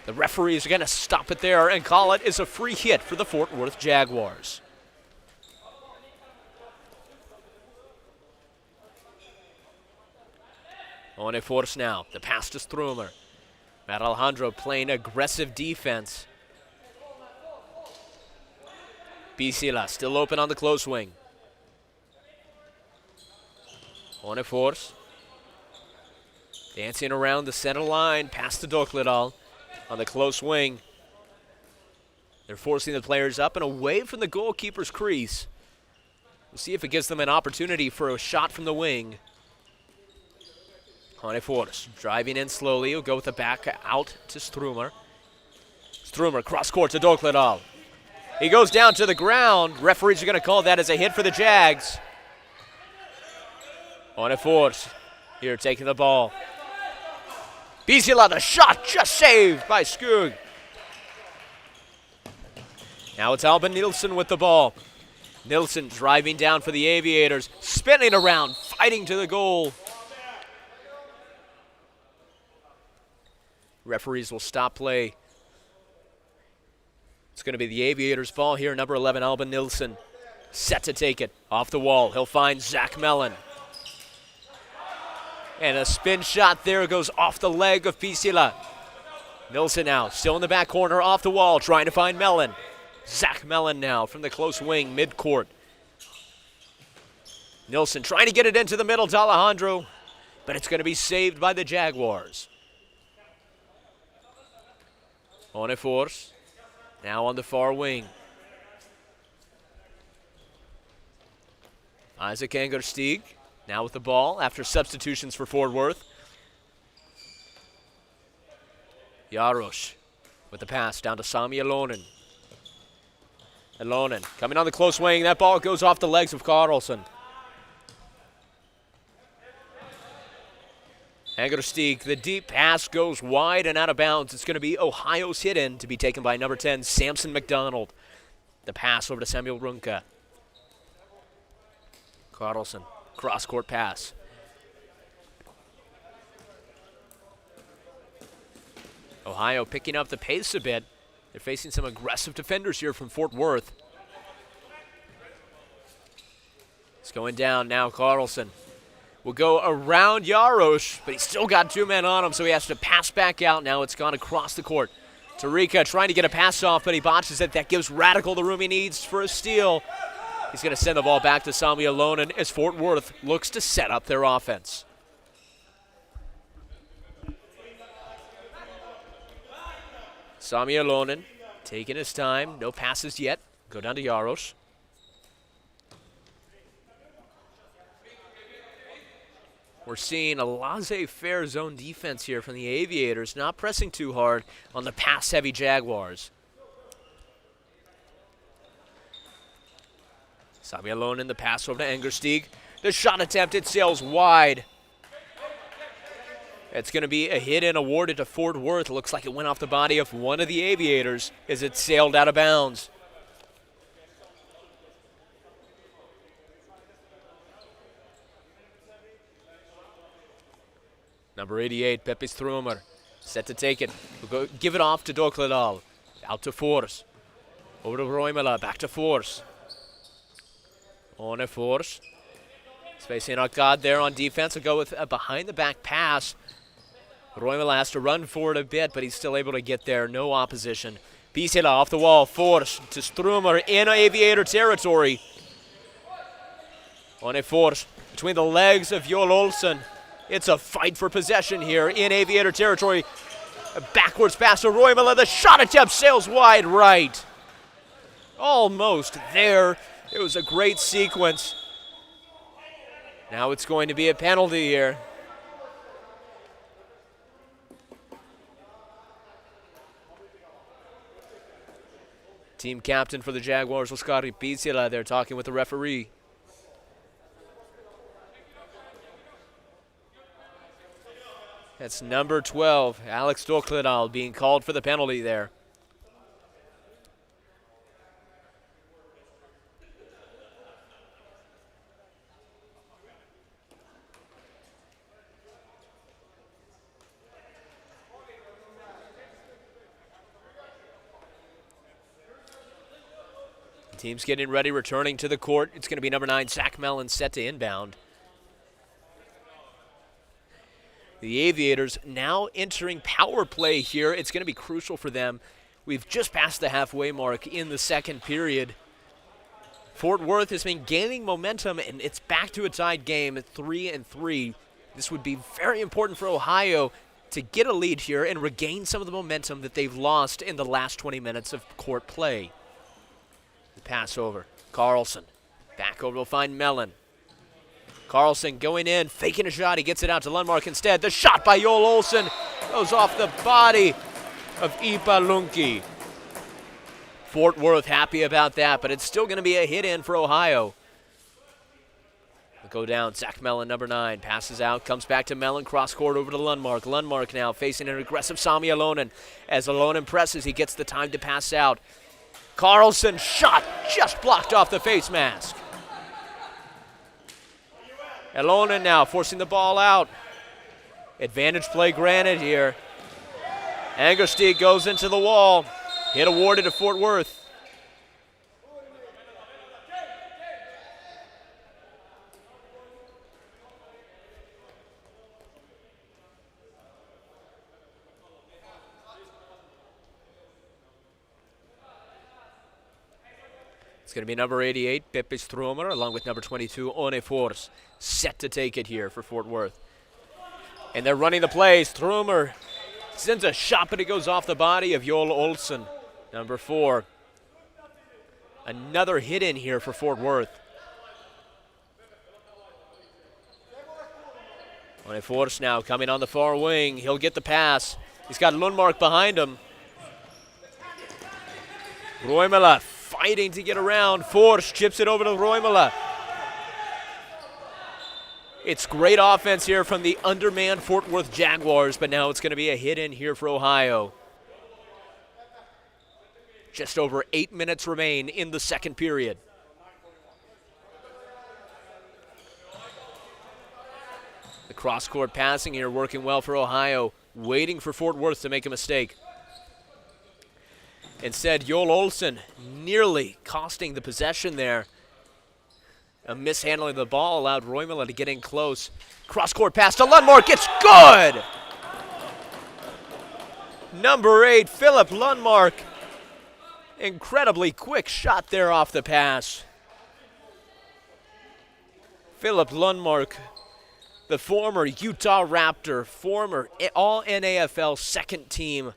The referees are going to stop it there and call it as a free hit for the Fort Worth Jaguars. Onefors now. The pass to Strumer. Matt Alejandro playing aggressive defense. Pisila still open on the close wing. Onefors dancing around the center line. Pass to Dokledal on the close wing. They're forcing the players up and away from the goalkeeper's crease. We'll see if it gives them an opportunity for a shot from the wing. Onefors driving in slowly. He'll go with the back out to Strumer. Strumer cross court to Dokledal. He goes down to the ground. Referees are going to call that as a hit for the Jags. Onefors here taking the ball. Pisila, the shot just saved by Skug. Now it's Albin Nilsson with the ball. Nilsson driving down for the Aviators. Spinning around, fighting to the goal. Referees will stop play. It's going to be the Aviators' ball here. Number 11, Albin Nilsson, set to take it. Off the wall, he'll find Zach Mellon. And a spin shot there goes off the leg of Pisila. Nilsson now, still in the back corner, off the wall, trying to find Mellon. Zach Mellon now from the close wing, mid-court. Nilsson trying to get it into the middle to Alejandro, but it's going to be saved by the Jaguars. Onefors now on the far wing. Isaac Angersteig now with the ball after substitutions for Fort Worth. Jarosz with the pass down to Sami Alonen. Alonen coming on the close wing. That ball goes off the legs of Carlson. Angersteig, the deep pass goes wide and out of bounds. It's going to be Ohio's hit in to be taken by number 10, Samson McDonald. The pass over to Samuel Runka. Carlson, cross-court pass. Ohio picking up the pace a bit. They're facing some aggressive defenders here from Fort Worth. It's going down now, Carlson. Will go around Jarosz, but he's still got two men on him, so he has to pass back out. Now it's gone across the court. Tarika trying to get a pass off, but he botches it. That gives Radical the room he needs for a steal. He's going to send the ball back to Sami Alonen as Fort Worth looks to set up their offense. Sami Alonen taking his time. No passes yet. Go down to Jarosz. We're seeing a laissez-faire zone defense here from the Aviators, not pressing too hard on the pass-heavy Jaguars. Sami alone in the pass over to Engerstieg. The shot attempt, it sails wide. It's going to be a hit and awarded to Fort Worth. Looks like it went off the body of one of the Aviators as it sailed out of bounds. Number 88, Pepe Strumer, set to take it. We'll go give it off to Dokledal. Out to Force. Over to Roimela, back to Force. On a Force. Spacing out God there on defense. We'll go with a behind-the-back pass. Roimela has to run forward a bit, but he's still able to get there. No opposition. Pisela off the wall. Force to Strumer in Aviator territory. On a Force between the legs of Joel Olsen. It's a fight for possession here in Aviator territory. A backwards pass to Roimela. The shot attempt sails wide right. Almost there. It was a great sequence. Now it's going to be a penalty here. Team captain for the Jaguars, Oskari Pisela, they're talking with the referee. That's number 12, Alex Dokledal, being called for the penalty there. Team's getting ready, returning to the court. It's going to be number 9, Zach Mellon, set to inbound. The Aviators now entering power play here. It's going to be crucial for them. We've just passed the halfway mark in the second period. Fort Worth has been gaining momentum, and it's back to a tied game at 3-3. This would be very important for Ohio to get a lead here and regain some of the momentum that they've lost in the last 20 minutes of court play. The pass over. Carlson. Back over to find Mellon. Carlson going in, faking a shot. He gets it out to Lundmark instead. The shot by Joel Olsen goes off the body of Ipa Lunki. Fort Worth happy about that, but it's still going to be a hit in for Ohio. We'll go down. Zach Mellon, number 9, passes out, comes back to Mellon, cross court over to Lundmark. Lundmark now facing an aggressive Sami Alonen. As Alonen presses, he gets the time to pass out. Carlson shot just blocked off the face mask. Alonen now forcing the ball out. Advantage play granted here. Angerstieg goes into the wall. Hit awarded to Fort Worth. It's going to be number 88, Pepe Strumer, along with number 22, One Force, set to take it here for Fort Worth. And they're running the play. Strumer sends a shot, but it goes off the body of Joel Olsen, number 4. Another hit in here for Fort Worth. One Force now coming on the far wing. He'll get the pass. He's got Lundmark behind him. Roimela fighting to get around. Force chips it over to Roimela. It's great offense here from the undermanned Fort Worth Jaguars, but now it's going to be a hit in here for Ohio. Just over 8 minutes remain in the second period. The cross-court passing here working well for Ohio, waiting for Fort Worth to make a mistake. Instead, Joel Olsen nearly costing the possession there. A mishandling of the ball allowed Roimela to get in close. Cross-court pass to Lundmark. It's good! Number 8, Philip Lundmark. Incredibly quick shot there off the pass. Philip Lundmark, the former Utah Raptor, former All-NAFL second team.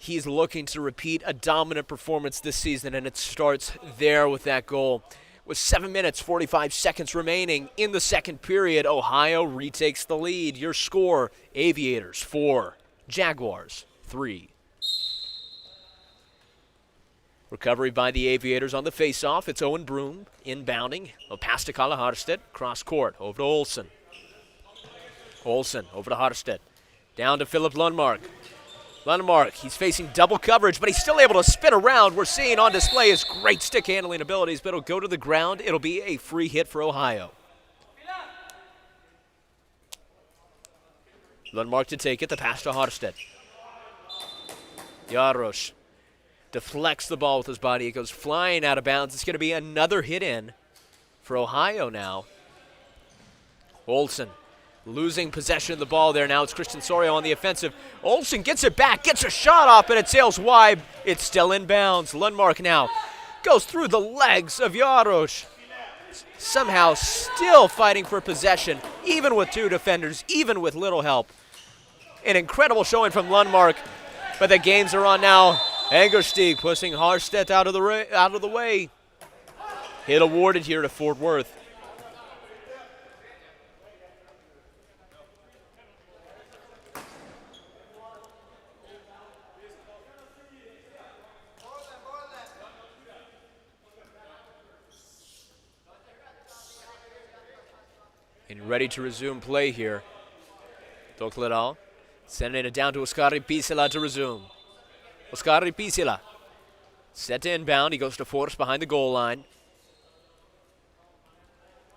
He's looking to repeat a dominant performance this season, and it starts there with that goal. With 7 minutes, 45 seconds remaining in the second period, Ohio retakes the lead. Your score, Aviators 4, Jaguars 3. Recovery by the Aviators on the faceoff. It's Owen Broom inbounding. A pass to Kalle Harstedt. Cross court. Over to Olsen. Olsen over to Harstedt. Down to Philip Lundmark. Lundmark, he's facing double coverage, but he's still able to spin around. We're seeing on display his great stick handling abilities, but it'll go to the ground. It'll be a free hit for Ohio. Lundmark to take it. The pass to Harstedt. Jaros deflects the ball with his body. It goes flying out of bounds. It's going to be another hit in for Ohio now. Olsen losing possession of the ball there. Now it's Christian Sorio on the offensive. Olsen gets it back, gets a shot off, but it sails wide. It's still in bounds. Lundmark now goes through the legs of Jaros. Somehow still fighting for possession, even with two defenders, even with little help. An incredible showing from Lundmark, but the games are on now. Angersteig pushing Harstedt out of the way. Hit awarded here to Fort Worth. And ready to resume play here. Dokledal sending it down to Oskari Pisela to resume. Oskari Pisela set to inbound. He goes to Force behind the goal line.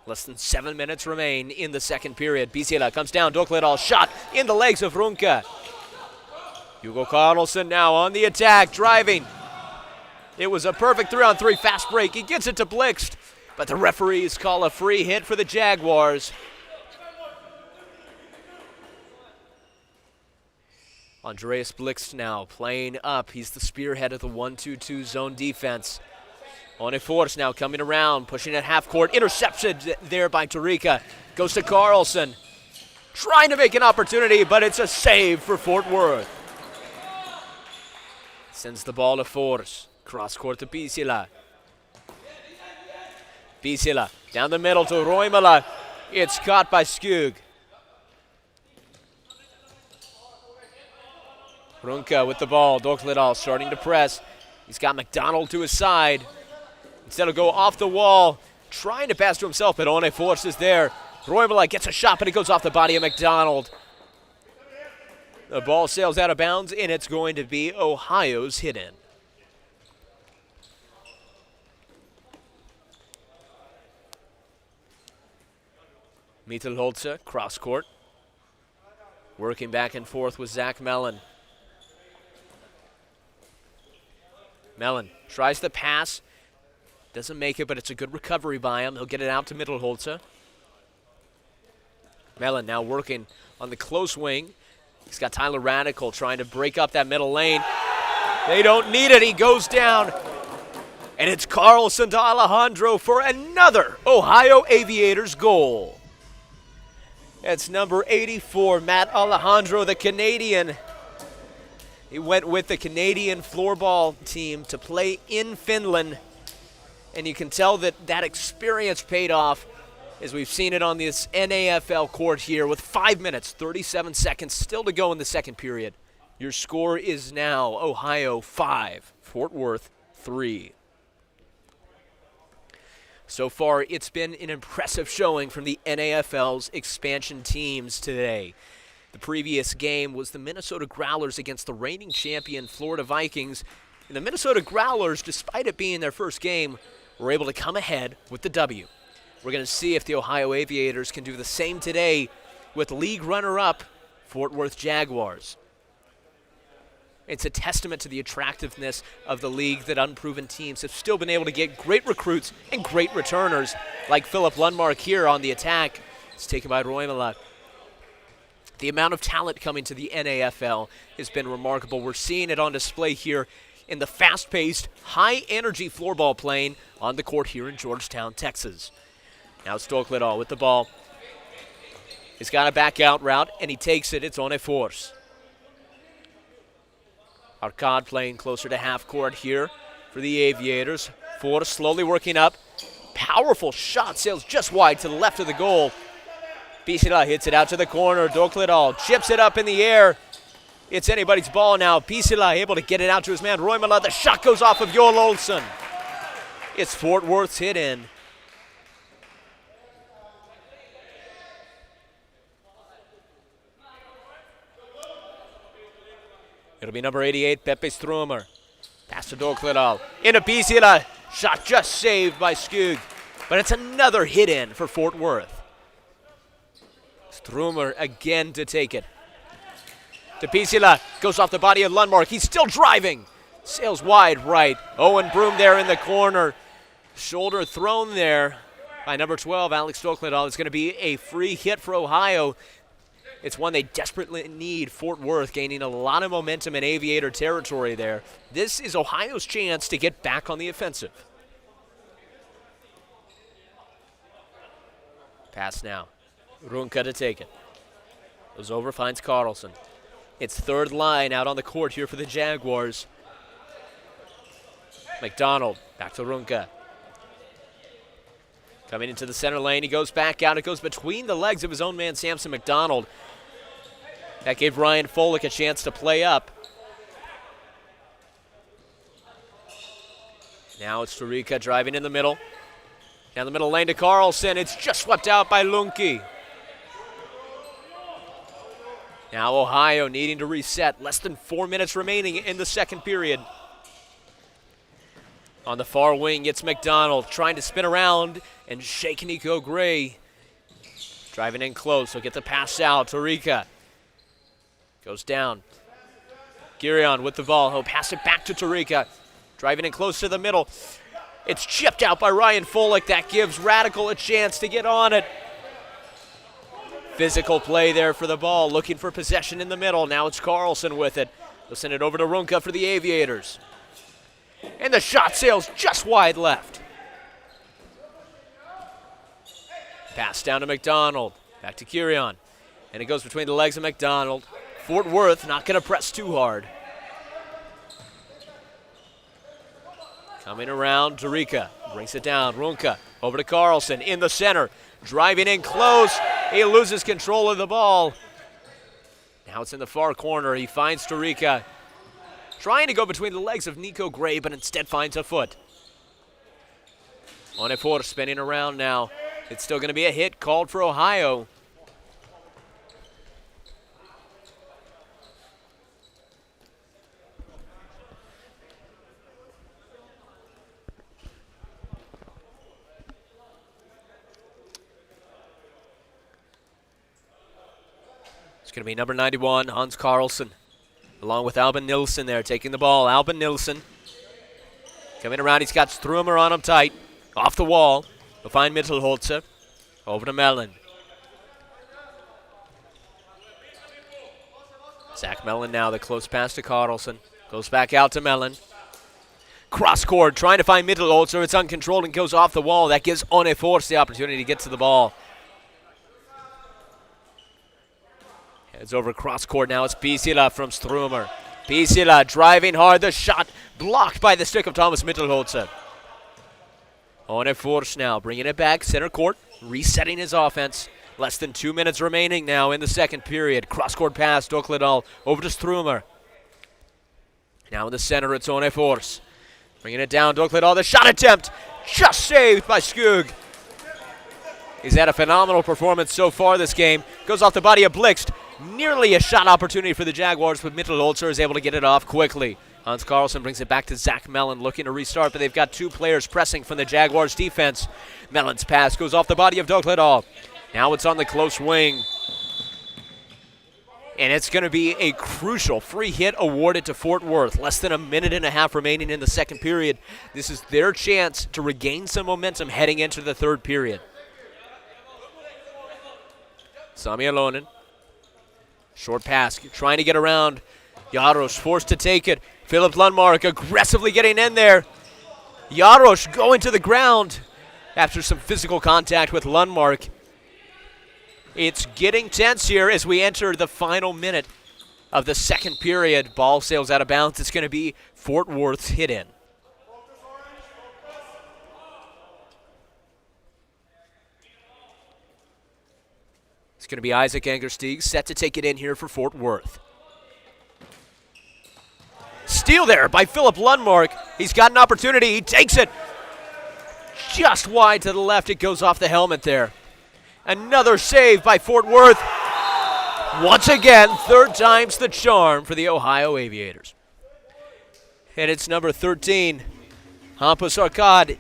Less than 7 minutes remain in the second period. Pisela comes down. Dokledal shot in the legs of Runke. Hugo Carlson now on the attack, driving. It was a perfect 3-on-3 fast break. He gets it to Blixt, but the referees call a free hit for the Jaguars. Andreas Blixt now playing up. He's the spearhead of the 1-2-2 zone defense. On a force now coming around, pushing at half court. Intercepted there by Tarika. Goes to Carlson. Trying to make an opportunity, but it's a save for Fort Worth. Sends the ball to Force. Cross court to Pisila. Pisila down the middle to Roimala. It's caught by Skug. Runke with the ball. Dokledal starting to press. He's got McDonald to his side. Instead of go off the wall, trying to pass to himself, but One Force is there. Roimala gets a shot, but it goes off the body of McDonald. The ball sails out of bounds, and it's going to be Ohio's hit in. Mittelholzer, cross court. Working back and forth with Zach Mellon. Mellon tries the pass. Doesn't make it, but it's a good recovery by him. He'll get it out to Mittelholzer. Mellon now working on the close wing. He's got Tyler Radical trying to break up that middle lane. They don't need it. He goes down. And it's Carlson to Alejandro for another Ohio Aviators goal. That's number 84, Matt Alejandro, the Canadian. He went with the Canadian floorball team to play in Finland. And you can tell that that experience paid off as we've seen it on this NAFL court here with 5 minutes, 37 seconds still to go in the second period. Your score is now Ohio 5, Fort Worth 3. So far, it's been an impressive showing from the NAFL's expansion teams today. The previous game was the Minnesota Growlers against the reigning champion Florida Vikings. And the Minnesota Growlers, despite it being their first game, were able to come ahead with the W. We're going to see if the Ohio Aviators can do the same today with league runner-up Fort Worth Jaguars. It's a testament to the attractiveness of the league that unproven teams have still been able to get great recruits and great returners, like Philip Lundmark here on the attack. It's taken by Roimala. The amount of talent coming to the NAFL has been remarkable. We're seeing it on display here in the fast-paced, high-energy floorball playing on the court here in Georgetown, Texas. Now Stokledal with the ball. He's got a back-out route, and he takes it. It's One Force. Arcad playing closer to half court here for the Aviators. Force slowly working up. powerful shot sails just wide to the left of the goal. Pisila hits it out to the corner. Dokledal chips it up in the air. It's anybody's ball now. Pisila able to get it out to his man, Roimala. The shot goes off of Joel Olsen. It's Fort Worth's hit in. It'll be number 88, Pepe Strumer. Pass to Dokledal. Into Pisila. Shot just saved by Skug. But it's another hit in for Fort Worth. Strumer again to take it. To Pisila. Goes off the body of Lundmark. He's still driving. Sails wide right. Owen Broom there in the corner. Shoulder thrown there by number 12, Alex Dokledal. It's going to be a free hit for Ohio. It's one they desperately need. Fort Worth gaining a lot of momentum in Aviator territory there. This is Ohio's chance to get back on the offensive. Pass now. Runka to take it. Goes over, finds Carlson. It's third line out on the court here for the Jaguars. McDonald, back to Runka. Coming into the center lane, he goes back out. It goes between the legs of his own man, Samson McDonald. That gave Ryan Folick a chance to play up. Now it's Tarika driving in the middle. Down the middle lane to Carlson. It's just swept out by Lunke. Now Ohio needing to reset. Less than 4 minutes remaining in the second period. On the far wing, it's McDonald trying to spin around and shake Nico Gray. Driving in close, he'll get the pass out. Tarika goes down. Girion with the ball. He'll pass it back to Tarika. Driving in close to the middle. It's chipped out by Ryan Folick. That gives Radical a chance to get on it. Physical play there for the ball. Looking for possession in the middle. Now it's Carlson with it. They'll send it over to Runka for the Aviators. And the shot sails just wide left. Pass down to McDonald. Back to Girion. And it goes between the legs of McDonald. Fort Worth not going to press too hard. Coming around, Tarika brings it down. Runka over to Carlson in the center. Driving in close. He loses control of the ball. Now it's in the far corner. He finds Tarika. Trying to go between the legs of Nico Gray, but instead finds a foot. Onefor spinning around now. It's still going to be a hit called for Ohio. It's going to be number 91, Hans Carlson, along with Albin Nilsson there taking the ball. Albin Nilsson coming around. He's got Strumer on him tight. Off the wall. He'll find Mittelholzer. Over to Mellon. Zach Mellon now, the close pass to Carlson. Goes back out to Mellon. Cross court, trying to find Mittelholzer. It's uncontrolled and goes off the wall. That gives Oneforce the opportunity to get to the ball. Heads over cross court now. It's Pisila from Strumer. Pisila driving hard. The shot blocked by the stick of Thomas Mittelholzer. Oneforce now bringing it back. Center court. Resetting his offense. Less than 2 minutes remaining now in the second period. Cross court pass. Dokledal over to Strumer. Now in the center, it's Oneforce. Bringing it down. Dokledal. The shot attempt just saved by Skug. He's had a phenomenal performance so far this game. Goes off the body of Blixt. Nearly a shot opportunity for the Jaguars, but Mittelholzer is able to get it off quickly. Hans Carlson brings it back to Zach Mellon, looking to restart, but they've got two players pressing from the Jaguars' defense. Mellon's pass goes off the body of Dokledal. Now it's on the close wing. And it's going to be a crucial free hit awarded to Fort Worth. Less than a minute and a half remaining in the second period. This is their chance to regain some momentum heading into the third period. Sami Alonen. Short pass, trying to get around. Jaros forced to take it. Philip Lundmark aggressively getting in there. Jaros going to the ground after some physical contact with Lundmark. It's getting tense here as we enter the final minute of the second period. Ball sails out of bounds. It's going to be Fort Worth's hit in. It's going to be Isaac Angersteig set to take it in here for Fort Worth. Steal there by Philip Lundmark. He's got an opportunity. He takes it just wide to the left. It goes off the helmet there. Another save by Fort Worth. Once again, third time's the charm for the Ohio Aviators. And it's number 13, Hampus Arcad,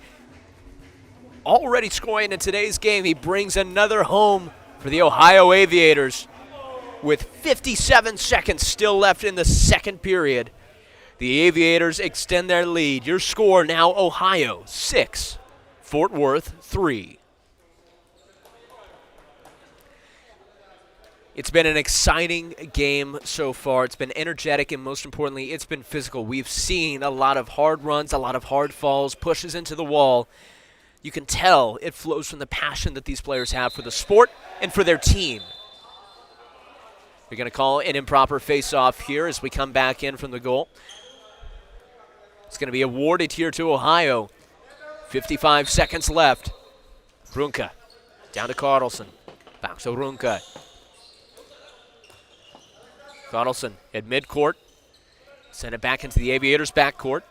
already scoring in today's game. He brings another home for the Ohio Aviators with 57 seconds still left in the second period. The Aviators extend their lead. Your score now, Ohio 6, Fort Worth 3. It's been an exciting game so far. It's been energetic, and most importantly, it's been physical. We've seen a lot of hard runs, a lot of hard falls, pushes into the wall. You can tell it flows from the passion that these players have for the sport and for their team. We're going to call an improper face-off here as we come back in from the goal. It's going to be awarded here to Ohio. 55 seconds left. Runke down to Carlson. Back to Runke. Carlson at midcourt. Send it back into the Aviators' backcourt.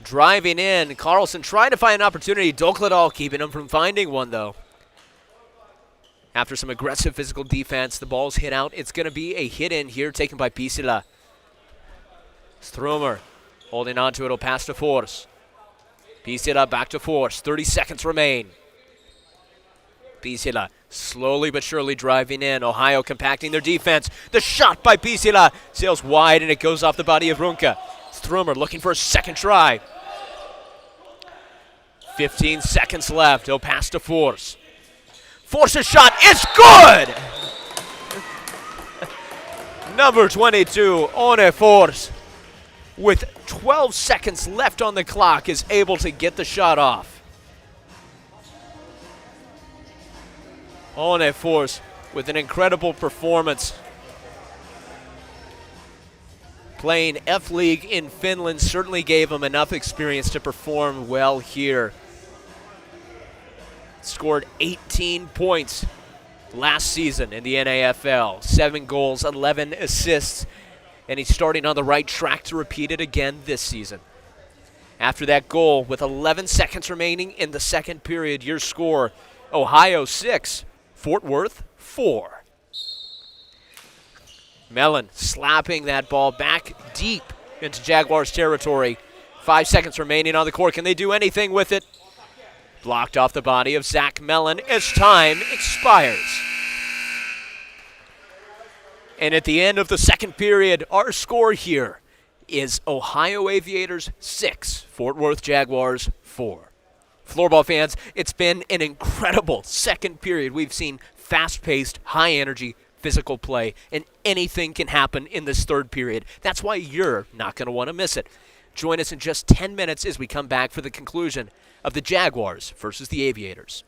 Driving in, Carlson trying to find an opportunity. Dokledal keeping him from finding one, though. After some aggressive physical defense, the ball's hit out. It's going to be a hit in here taken by Pisila. Stromer holding on to it. It'll pass to Force. Pisila back to Force. 30 seconds remain. Pisila slowly but surely driving in. Ohio compacting their defense. The shot by Pisila sails wide, and it goes off the body of Runke. Stromer looking for a second try. 15 seconds left. He'll pass to Force. Force's shot is good! Number 22, One Force, with 12 seconds left on the clock, is able to get the shot off. One Force with an incredible performance. Playing F-League in Finland certainly gave him enough experience to perform well here. Scored 18 points last season in the NAFL. 7 goals, 11 assists, and he's starting on the right track to repeat it again this season. After that goal, with 11 seconds remaining in the second period, your score, Ohio 6, Fort Worth 4. Mellon slapping that ball back deep into Jaguars territory. 5 seconds remaining on the court. Can they do anything with it? Blocked off the body of Zach Mellon as time expires. And at the end of the second period, our score here is Ohio Aviators 6, Fort Worth Jaguars 4. Floorball fans, it's been an incredible second period. We've seen fast-paced, high-energy, physical play, and anything can happen in this third period. That's why you're not going to want to miss it. Join us in just 10 minutes as we come back for the conclusion of the Jaguars versus the Aviators.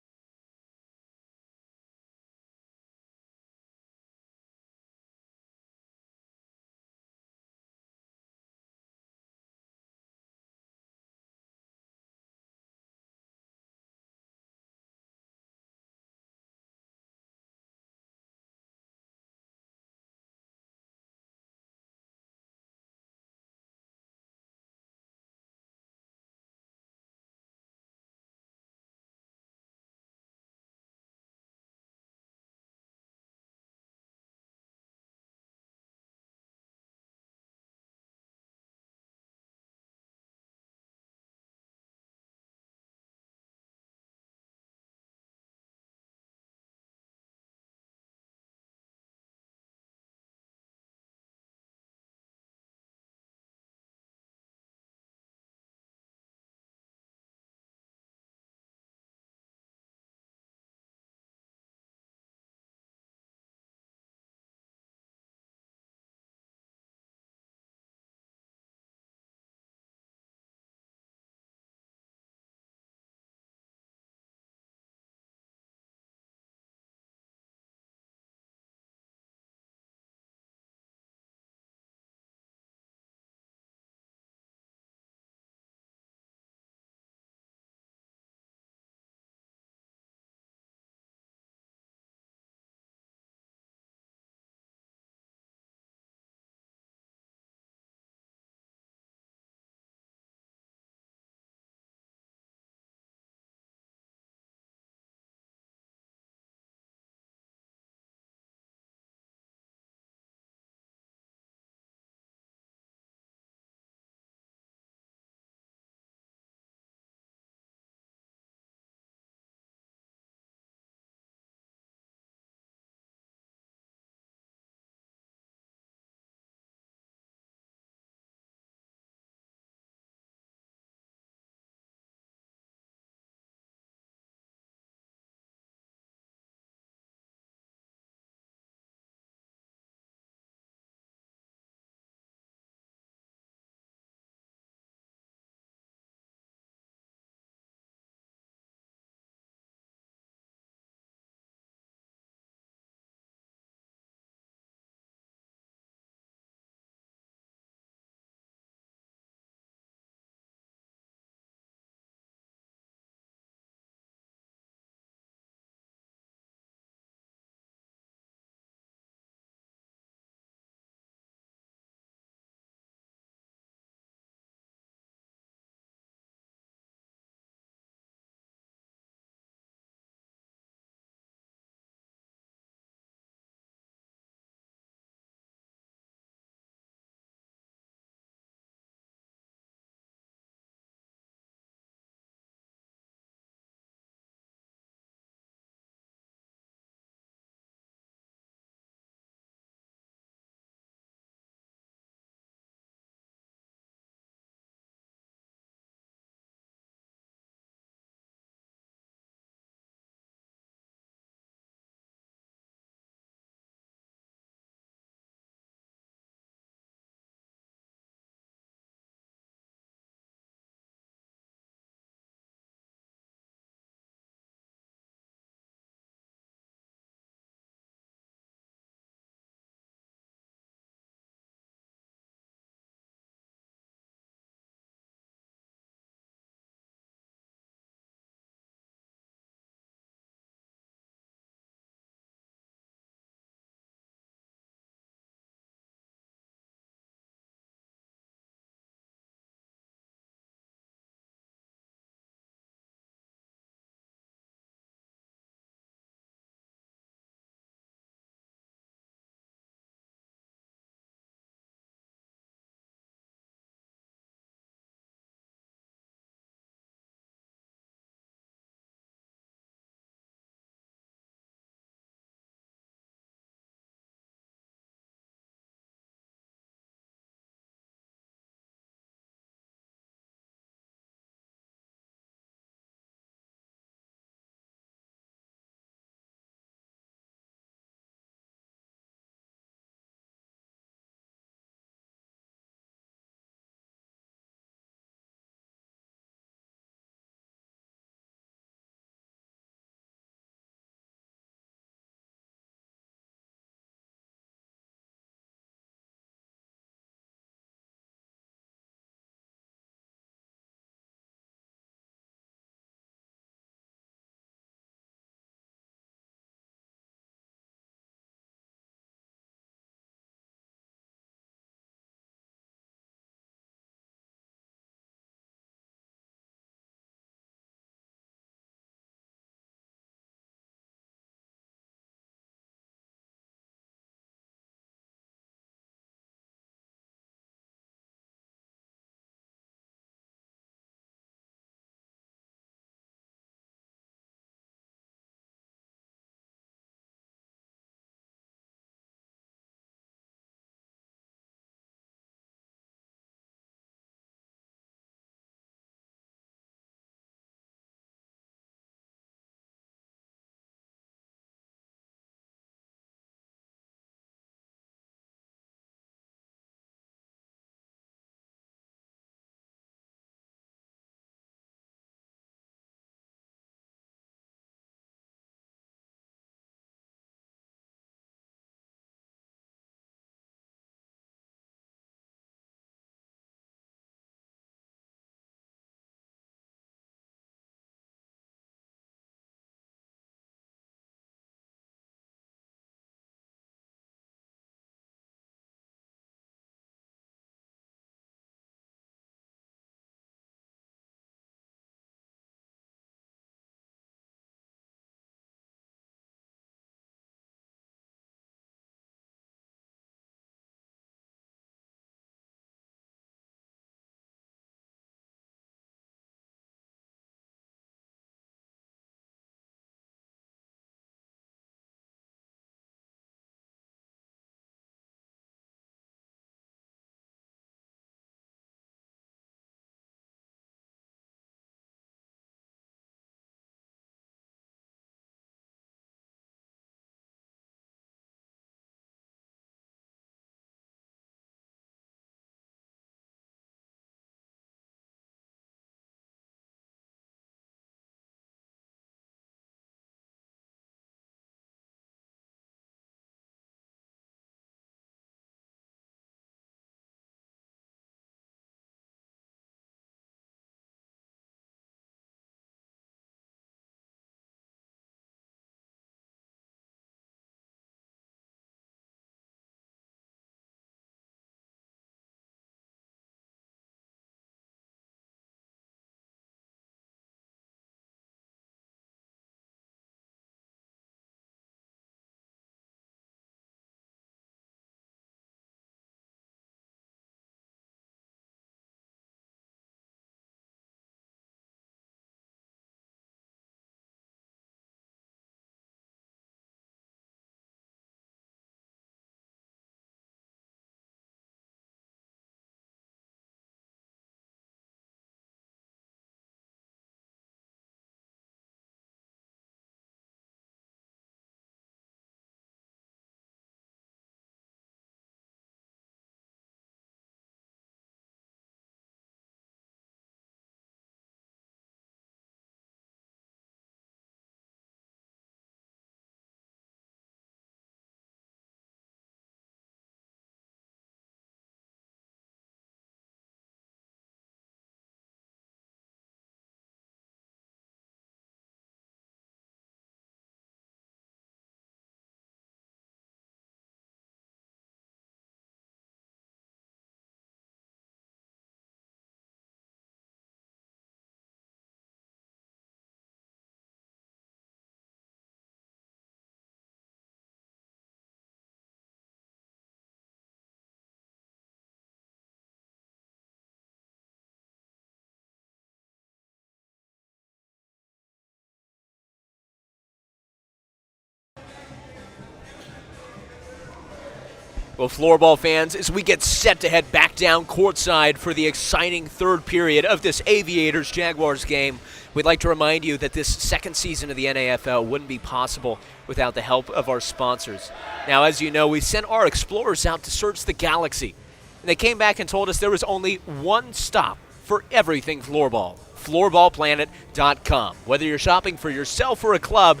Well, Floorball fans, as we get set to head back down courtside for the exciting third period of this Aviators Jaguars game, we'd like to remind you that this second season of the NAFL wouldn't be possible without the help of our sponsors. Now, as you know, we sent our explorers out to search the galaxy, and they came back and told us there was only one stop for everything Floorball, floorballplanet.com. Whether you're shopping for yourself or a club,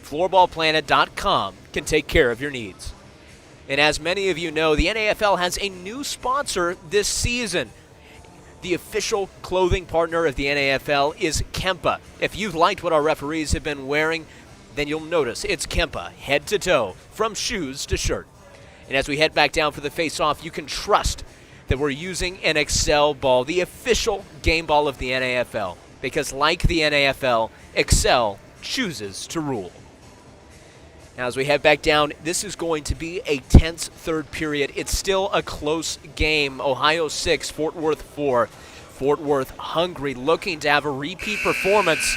floorballplanet.com can take care of your needs. And as many of you know, the NAFL has a new sponsor this season. The official clothing partner of the NAFL is Kempa. If you've liked what our referees have been wearing, then you'll notice it's Kempa, head to toe, from shoes to shirt. And as we head back down for the face-off, you can trust that we're using an Excel ball, the official game ball of the NAFL. Because like the NAFL, Excel chooses to rule. Now, as we head back down, this is going to be a tense third period. It's still a close game. Ohio 6, Fort Worth 4. Fort Worth hungry, looking to have a repeat performance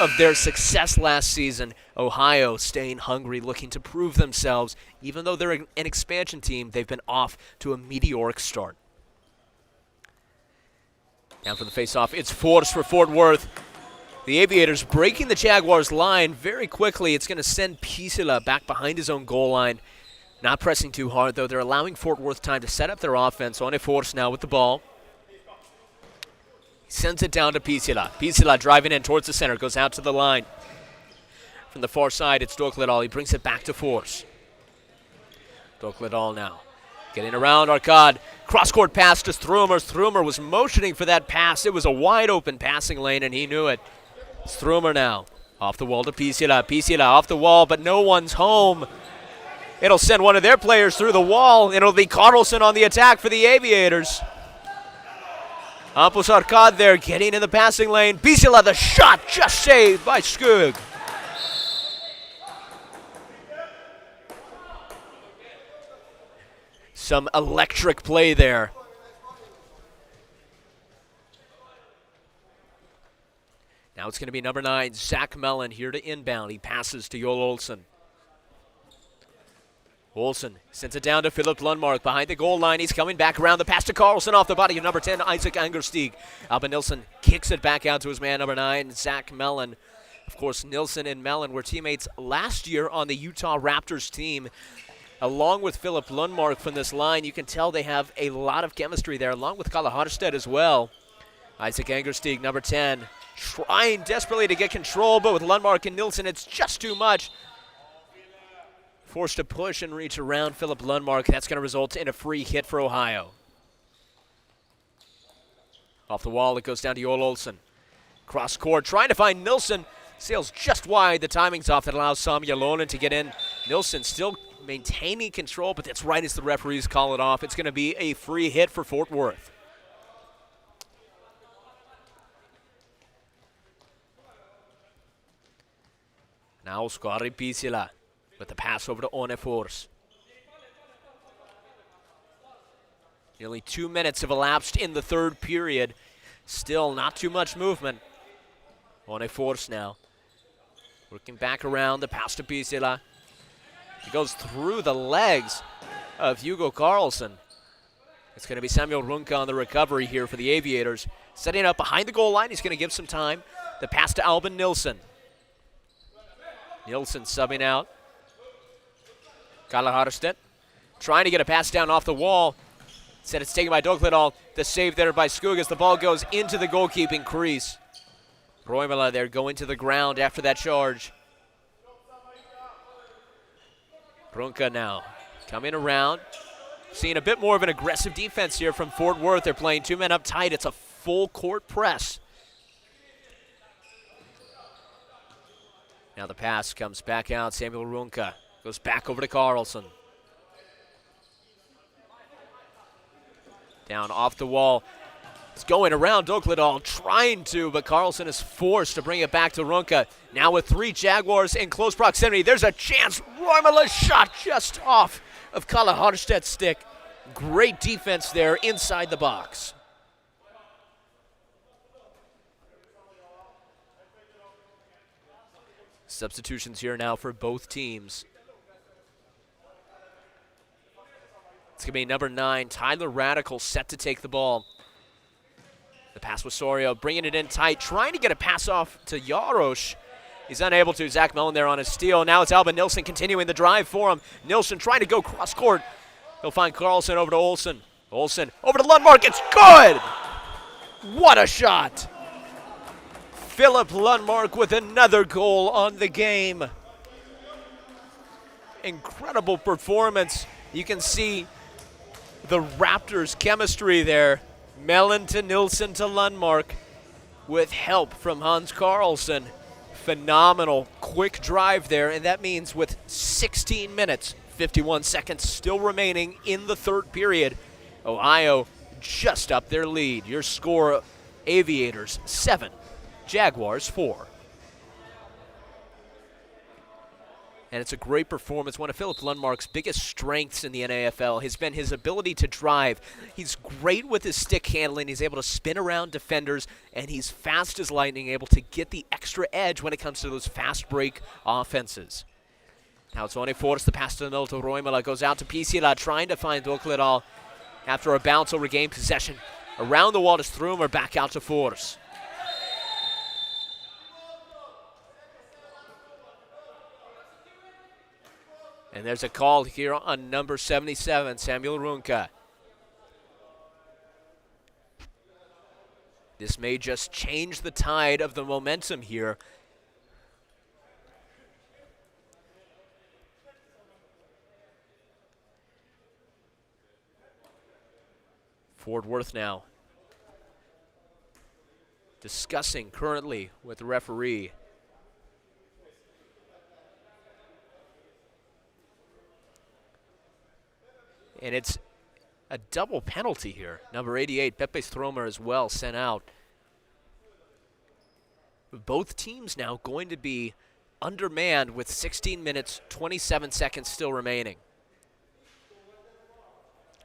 of their success last season. Ohio staying hungry, looking to prove themselves. Even though they're an expansion team, they've been off to a meteoric start. Down for the face-off, it's Force for Fort Worth. The Aviators breaking the Jaguars' line very quickly. It's going to send Pisila back behind his own goal line. Not pressing too hard, though. They're allowing Fort Worth time to set up their offense. On a Force now with the ball. He sends it down to Pisila. Pisila driving in towards the center. Goes out to the line. From the far side, it's Dokledal. He brings it back to Force. Dokledal now. Getting around Arcade. Cross-court pass to Strumer. Strumer was motioning for that pass. It was a wide-open passing lane, and he knew it. Strumer now, off the wall to Pisila. Pisila off the wall, but no one's home. It'll send one of their players through the wall. It'll be Carlson on the attack for the Aviators. Ampus Arcade there, getting in the passing lane. Pisila, the shot, just saved by Skug. Some electric play there. Now it's going to be number 9, Zach Mellon, here to inbound. He passes to Joel Olsen. Olsen sends it down to Philip Lundmark behind the goal line. He's coming back around. The pass to Carlson off the body of number 10, Isaac Angersteig. Albin Nilsson kicks it back out to his man, number 9, Zach Mellon. Of course, Nilsson and Mellon were teammates last year on the Utah Raptors team. Along with Philip Lundmark from this line, you can tell they have a lot of chemistry there, along with Kalle Harstedt as well. Isaac Angersteig, number 10. Trying desperately to get control, but with Lundmark and Nilsson, it's just too much. Forced to push and reach around Philip Lundmark. That's going to result in a free hit for Ohio. Off the wall, it goes down to Joel Olsen. Cross court, trying to find Nilsson. Sails just wide. The timing's off. That allows Sam Jalonen to get in. Nilsson still maintaining control, but that's right as the referees call it off. It's going to be a free hit for Fort Worth. Now Skari Pisila with the pass over to One Force. Nearly 2 minutes have elapsed in the third period. Still not too much movement. One Force now. Working back around, the pass to Pisila. He goes through the legs of Hugo Carlson. It's going to be Samuel Runka on the recovery here for the Aviators. Setting up behind the goal line. He's going to give some time. The pass to Albin Nilsson. Nilsson subbing out. Kalle Harstedt trying to get a pass down off the wall. Instead, it's taken by Dokledal. The save there by Skug as the ball goes into the goalkeeping crease. Roimala there going to the ground after that charge. Runka now coming around. Seeing a bit more of an aggressive defense here from Fort Worth. They're playing 2 men up tight. It's a full court press. Now the pass comes back out. Samuel Runka goes back over to Carlson. Down off the wall. It's going around Dokledal, trying to, but Carlson is forced to bring it back to Runka. Now with 3 Jaguars in close proximity. There's a chance. Roimala's shot just off of Kalle Harstedt's stick. Great defense there inside the box. Substitutions here now for both teams. It's going to be number 9, Tyler Radical, set to take the ball. The pass with Sorio, bringing it in tight, trying to get a pass off to Jaros. He's unable to. Zach Mellon there on his steal. Now it's Alba Nilsson continuing the drive for him. Nilsson trying to go cross court. He'll find Carlson over to Olsen. Olsen over to Lundmark. It's good! What a shot! Philip Lundmark with another goal on the game. Incredible performance. You can see the Raptors' chemistry there. Mellon to Nilsson to Lundmark with help from Hans Carlson. Phenomenal quick drive there, and that means with 16 minutes, 51 seconds still remaining in the third period, Ohio just up their lead. Your score, Aviators 7, Jaguars 4. And it's a great performance. One of Philip Lundmark's biggest strengths in the NAFL has been his ability to drive. He's great with his stick handling. He's able to spin around defenders, and he's fast as lightning, able to get the extra edge when it comes to those fast break offenses. Now it's One Force, the pass to the middle to Roimala, goes out to Pisila, trying to find Dokledal. After a bounce, will regain possession. Around the wall to Strumer, back out to Force. And there's a call here on number 77, Samuel Runka. This may just change the tide of the momentum here. Fort Worth now discussing currently with the referee. And it's a double penalty here. Number 88, Pepe Stromer as well, sent out. Both teams now going to be undermanned with 16 minutes, 27 seconds still remaining.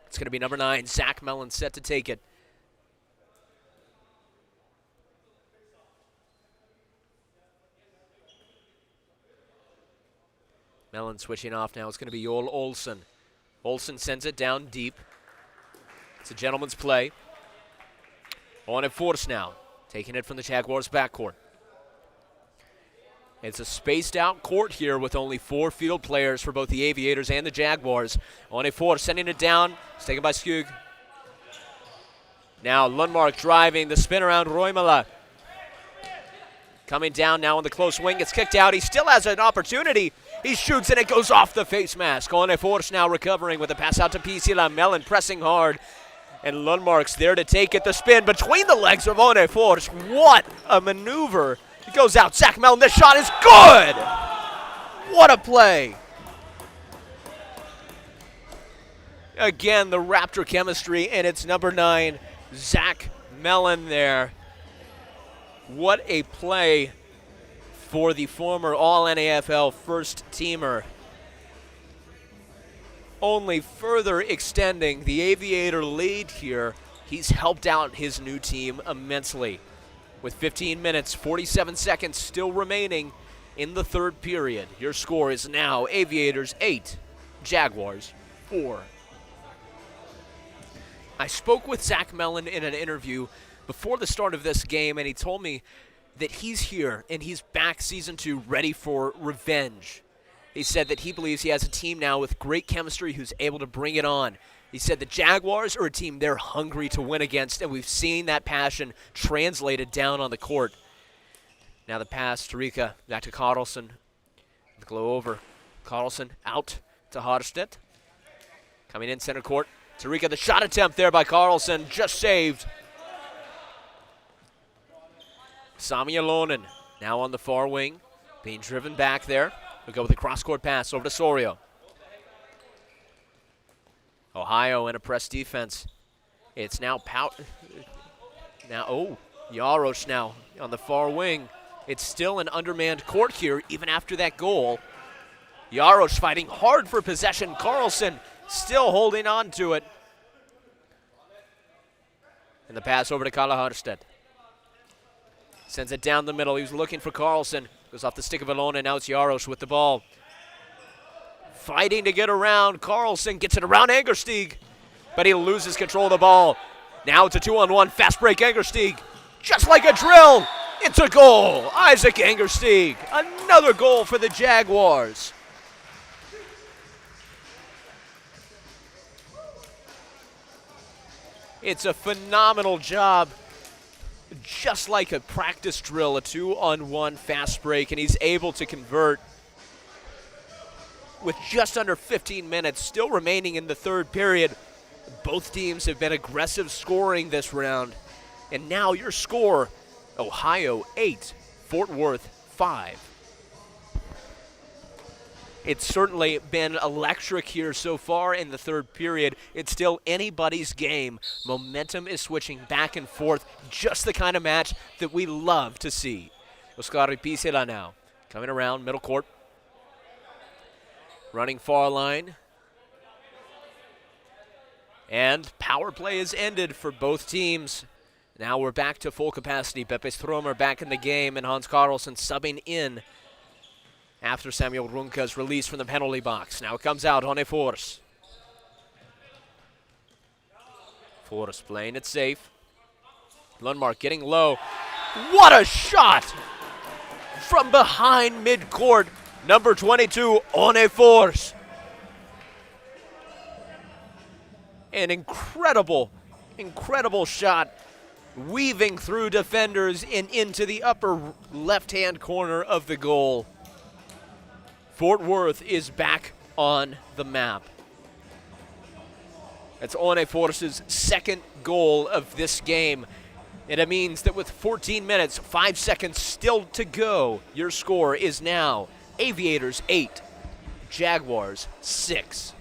It's going to be number 9, Zach Mellon, set to take it. Mellon switching off now. It's going to be Joel Olsen. Olsen sends it down deep. It's a gentleman's play. On Force now, taking it from the Jaguars' backcourt. It's a spaced out court here with only 4 field players for both the Aviators and the Jaguars. On Force sending it down. It's taken by Skug. Now Lundmark driving the spin around Roimala. Coming down now on the close wing. It's kicked out. He still has an opportunity. He shoots and it goes off the face mask. On Force now recovering with a pass out to Pisila. Mellon pressing hard. And Lundmark's there to take it. The spin between the legs of On Force. What a maneuver. It goes out. Zach Mellon. This shot is good. What a play. Again, the Raptor chemistry, and it's number 9, Zach Mellon there. What a play for the former All-NAFL first-teamer. Only further extending the Aviator lead here. He's helped out his new team immensely. With 15 minutes, 47 seconds still remaining in the third period. Your score is now Aviators 8, Jaguars 4. I spoke with Zach Mellon in an interview before the start of this game, and he told me that he's here and he's back season 2 ready for revenge. He said that he believes he has a team now with great chemistry who's able to bring it on. He said the Jaguars are a team they're hungry to win against, and we've seen that passion translated down on the court. Now the pass to Rika, back to Carlson. The glow over. Carlson out to Harstedt. Coming in center court. To Rika, the shot attempt there by Carlson, just saved. Sami Alonen now on the far wing, being driven back there. We'll go with a cross-court pass over to Sorio. Ohio in a press defense. It's now Jaros now on the far wing. It's still an undermanned court here, even after that goal. Jaros fighting hard for possession. Carlson still holding on to it. And the pass over to Kalle Harstedt. Sends it down the middle. He was looking for Carlson. Goes off the stick of Alonen. Now it's Jaros with the ball. Fighting to get around. Carlson gets it around Angersteig. but he loses control of the ball. Now it's a 2-on-1 fast break Angersteig. Just like a drill, it's a goal. Isaac Angersteig, another goal for the Jaguars. It's a phenomenal job. Just like a practice drill, a 2-on-1 fast break, and he's able to convert with just under 15 minutes still remaining in the third period. Both teams have been aggressive scoring this round. And now your score, Ohio 8, Fort Worth 5. It's certainly been electric here so far in the third period. It's still anybody's game. Momentum is switching back and forth. Just the kind of match that we love to see. Oscar Pisela now coming around middle court. Running far line. And power play is ended for both teams. Now we're back to full capacity. Pepe Stromer back in the game, and Hans Carlsen subbing in after Samuel Runka's release from the penalty box. Now it comes out on a Force. Force playing it safe. Lundmark getting low. What a shot! From behind midcourt, number 22, on Force. An incredible shot, weaving through defenders and into the upper left-hand corner of the goal. Fort Worth is back on the map. That's One Force's second goal of this game. And it means that with 14 minutes, 5 seconds still to go, your score is now Aviators 8, Jaguars 6.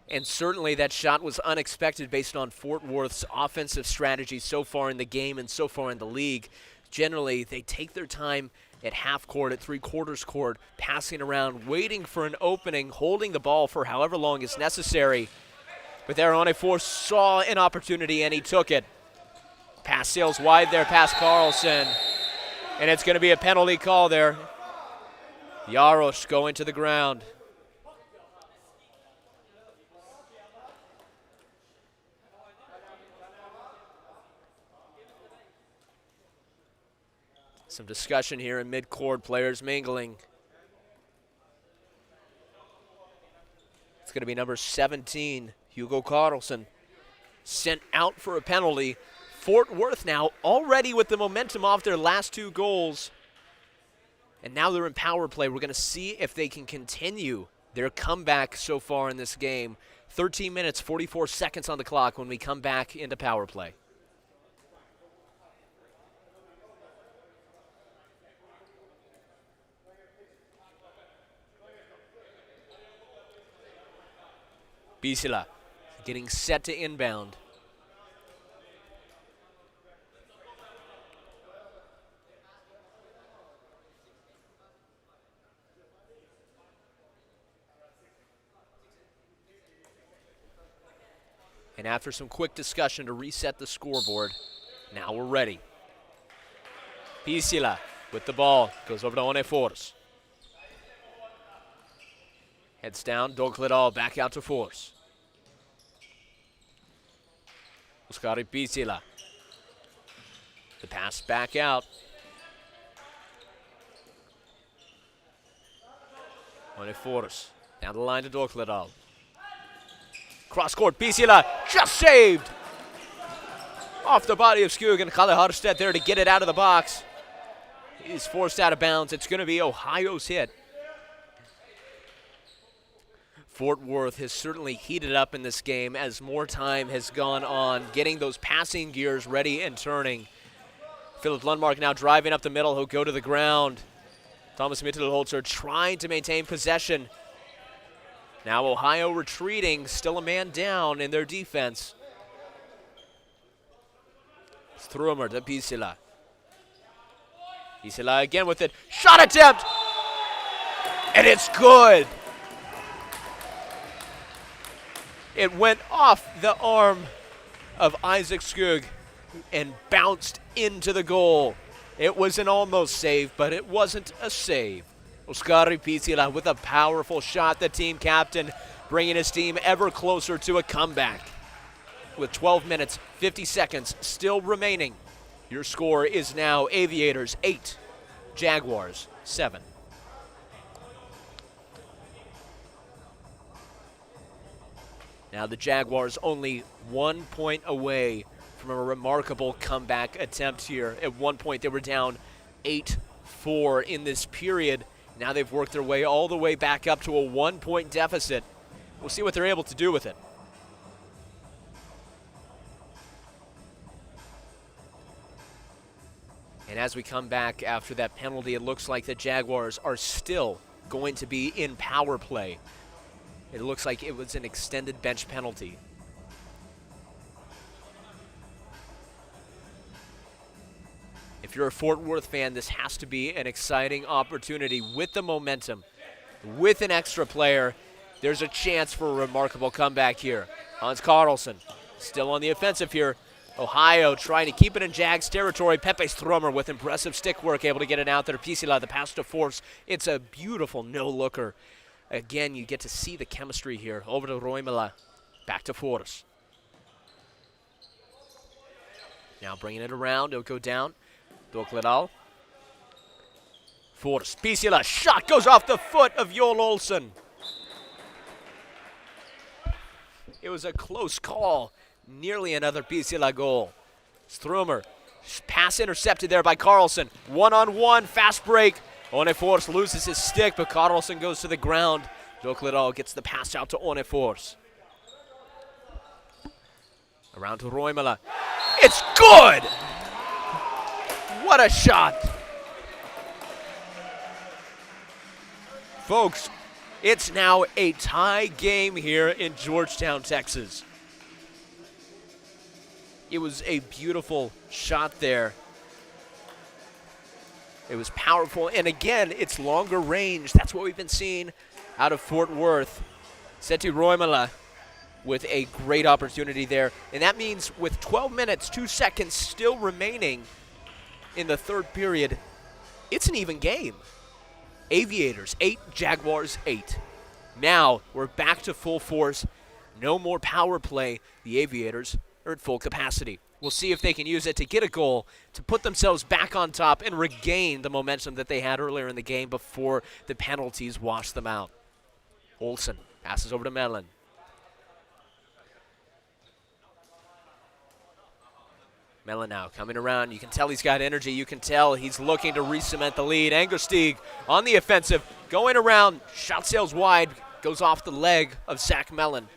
And certainly that shot was unexpected based on Fort Worth's offensive strategy so far in the game and so far in the league. Generally, they take their time at half court, at three-quarters court, passing around, waiting for an opening, holding the ball for however long is necessary. But there, One Force saw an opportunity, and he took it. Pass sails wide there past Carlsen. And it's going to be a penalty call there. Jaros going to the ground. Some discussion here in mid-court, players mingling. It's going to be number 17, Hugo Carlsen, sent out for a penalty. Fort Worth now already with the momentum off their last two goals. And now they're in power play. We're going to see if they can continue their comeback so far in this game. 13 minutes, 44 seconds on the clock when we come back into power play. Pisela getting set to inbound. And after some quick discussion to reset the scoreboard, now we're ready. Pisela with the ball, goes over to One Force. Heads down, Dokledal back out to Force. Oscar Pisela. The pass back out. One Force. Down the line to Dokledal. Cross court, Pisela just saved. Off the body of Skug, and Kalle Harstedt there to get it out of the box. He's forced out of bounds. It's going to be Ohio's hit. Fort Worth has certainly heated up in this game as more time has gone on, getting those passing gears ready and turning. Philip Lundmark now driving up the middle. He'll go to the ground. Thomas Mittelholzer trying to maintain possession. Now Ohio retreating, still a man down in their defense. Stromer to Pisela. Pisela again with it. Shot attempt! And it's good! It went off the arm of Isaac Skug and bounced into the goal. It was an almost save, but it wasn't a save. Oskari Pisila with a powerful shot, the team captain, bringing his team ever closer to a comeback. With 12 minutes, 50 seconds still remaining, your score is now Aviators 8, Jaguars 7. Now the Jaguars only 1 point away from a remarkable comeback attempt here. At one point they were down 8-4 in this period. Now they've worked their way all the way back up to a 1 point deficit. We'll see what they're able to do with it. And as we come back after that penalty, it looks like the Jaguars are still going to be in power play. It looks like it was an extended bench penalty. If you're a Fort Worth fan, this has to be an exciting opportunity with the momentum, with an extra player. There's a chance for a remarkable comeback here. Hans Carlson still on the offensive here. Ohio trying to keep it in Jags territory. Pepe Stromer with impressive stick work, able to get it out there. Pisila, the pass to Force. It's a beautiful no-looker. Again, you get to see the chemistry here. Over to Roimela. Back to Force. Now bringing it around. It'll go down. Dokledal. Force. Pisila. Shot goes off the foot of Joel Olsen. It was a close call. Nearly another Pisila goal. Stromer. Pass intercepted there by Carlson. One-on-one. Fast break. One Force loses his stick, but Carlson goes to the ground. Dokledal gets the pass out to One Force. Around to Roimela. It's good! What a shot! Folks, it's now a tie game here in Georgetown, Texas. It was a beautiful shot there. It was powerful, and again, it's longer range. That's what we've been seeing out of Fort Worth. Seti Roimela with a great opportunity there, and that means with 12 minutes, 2 seconds still remaining in the third period, it's an even game. Aviators 8, Jaguars 8. Now we're back to full force. No more power play. The Aviators are at full capacity. We'll see if they can use it to get a goal, to put themselves back on top and regain the momentum that they had earlier in the game before the penalties washed them out. Olsen passes over to Mellon. Mellon now coming around. You can tell he's got energy. You can tell he's looking to re-cement the lead. Angersteig on the offensive, going around. Shot sails wide, goes off the leg of Zach Mellon.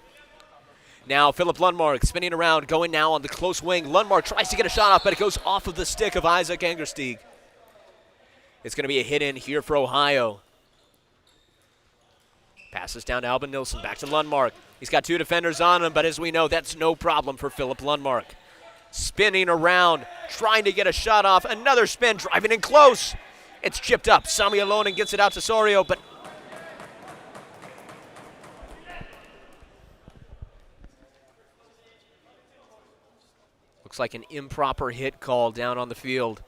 Now Philip Lundmark spinning around, going now on the close wing. Lundmark tries to get a shot off, but it goes off of the stick of Isaac Angersteig. It's going to be a hit in here for Ohio. Passes down to Albin Nilsson, back to Lundmark. He's got two defenders on him, but as we know, that's no problem for Philip Lundmark. Spinning around, trying to get a shot off. Another spin, driving in close. It's chipped up. Sami Alonen gets it out to Sorio, but looks like an improper hit call down on the field.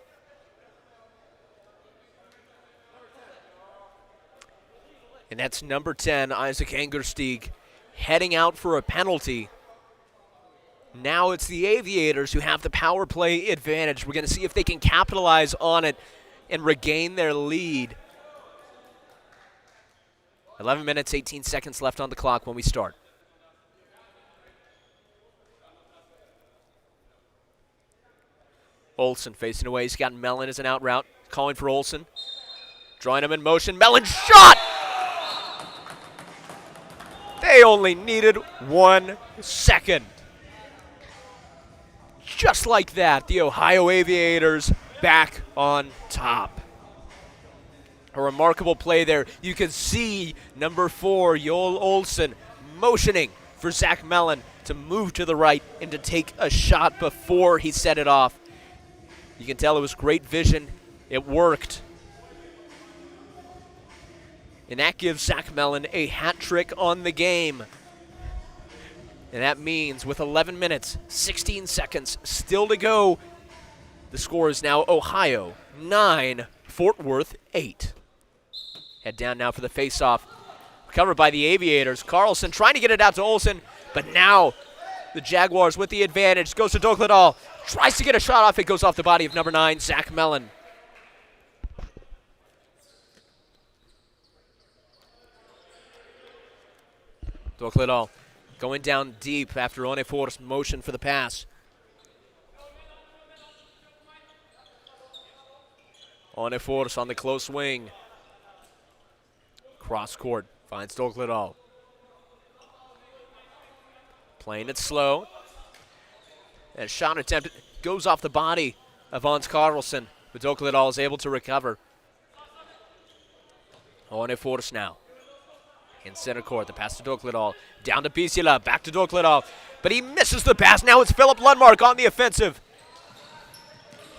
And that's number 10, Isaac Angersteig, heading out for a penalty. Now it's the Aviators who have the power play advantage. We're going to see if they can capitalize on it and regain their lead. 11 minutes, 18 seconds left on the clock when we start. Olsen facing away. He's got Mellon as an out route. Calling for Olsen. Drawing him in motion. Mellon shot! They only needed 1 second. Just like that, the Ohio Aviators back on top. A remarkable play there. You can see number 4, Joel Olsen, motioning for Zach Mellon to move to the right and to take a shot before he set it off. You can tell it was great vision. It worked. And that gives Zach Mellon a hat trick on the game. And that means with 11 minutes, 16 seconds still to go, the score is now Ohio 9, Fort Worth 8. Head down now for the face-off. Covered by the Aviators. Carlson trying to get it out to Olsen, but now the Jaguars with the advantage. Goes to Dokledal. Tries to get a shot off. It goes off the body of number 9, Zach Mellon. Dokledal going down deep after Onefor's motion for the pass. Onefor's on the close wing. Cross court, finds Dokledal. Playing it slow. And a shot attempt goes off the body of Hans Carlson, but Dokledal is able to recover. Onefor's now in center court. The pass to Dokledal. Down to Pisila, back to Dokledal. But he misses the pass. Now it's Philip Lundmark on the offensive.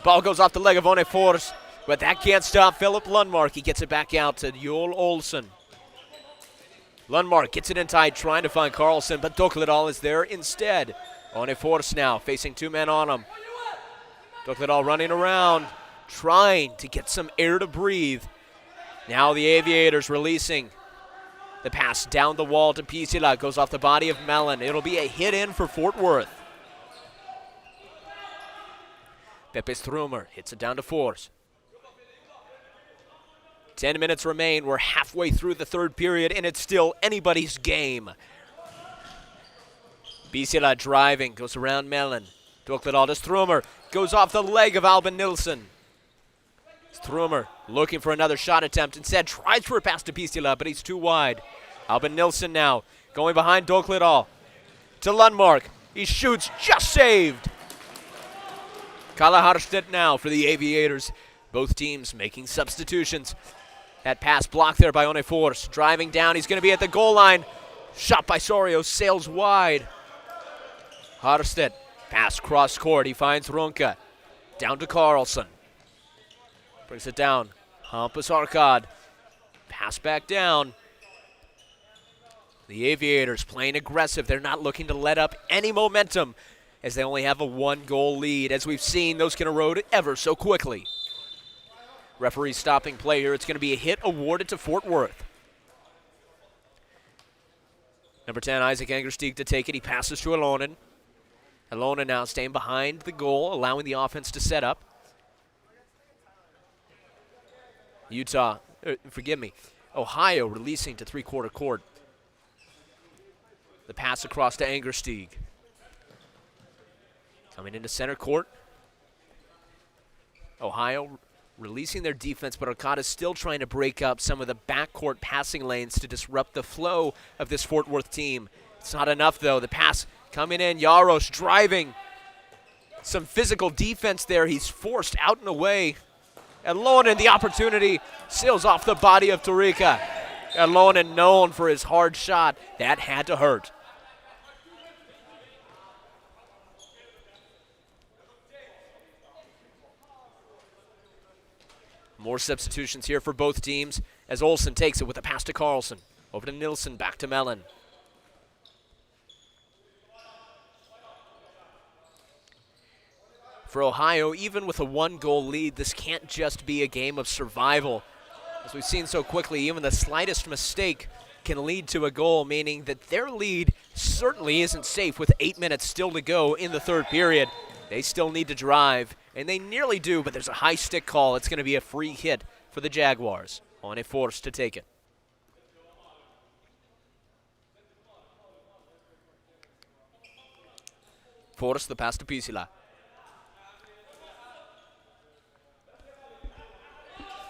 Ball goes off the leg of Onefor's, but that can't stop Philip Lundmark. He gets it back out to Joel Olsen. Lundmark gets it in tight, trying to find Carlson, but Dokledal is there instead. Onefor's now facing 2 men on him. Dokledal running around, trying to get some air to breathe. Now the Aviators releasing. The pass down the wall to Pisila, goes off the body of Mellon. It'll be a hit in for Fort Worth. Pepe Strumer hits it down to Force. 10 minutes remain. We're halfway through the third period, and it's still anybody's game. Pisila driving, goes around Mellon. Dokledal to Strumer, goes off the leg of Albin Nilsson. Strumer looking for another shot attempt. Instead, tries for a pass to Pisila, but he's too wide. Albin Nilsson now going behind Dokledal to Lundmark. He shoots, just saved. Kalle Harstedt now for the Aviators. Both teams making substitutions. That pass blocked there by Onefor's. Driving down, he's going to be at the goal line. Shot by Sorio, sails wide. Harstedt, pass cross court. He finds Ronka. Down to Carlson. Brings it down. Hampus Arkad. Pass back down. The Aviators playing aggressive. They're not looking to let up any momentum as they only have a 1-goal lead. As we've seen, those can erode ever so quickly. Referee stopping play here. It's going to be a hit awarded to Fort Worth. Number 10, Isaac Angersteig to take it. He passes to Alonen. Alonen now staying behind the goal, allowing the offense to set up. Ohio releasing to three-quarter court. The pass across to Angersteig. Coming into center court. Ohio releasing their defense, but Arcada's still trying to break up some of the backcourt passing lanes to disrupt the flow of this Fort Worth team. It's not enough, though. The pass coming in. Jaros driving. Some physical defense there. He's forced out and away. Alonen, the opportunity, sails off the body of Torika. Alonen known for his hard shot. That had to hurt. More substitutions here for both teams as Olsen takes it with a pass to Carlson. Over to Nilsson, back to Mellon. For Ohio, even with a 1-goal lead, this can't just be a game of survival. As we've seen so quickly, even the slightest mistake can lead to a goal, meaning that their lead certainly isn't safe with 8 minutes still to go in the third period. They still need to drive, and they nearly do, but there's a high stick call. It's going to be a free hit for the Jaguars. Onefor's to take it. Force the pass to Pisila.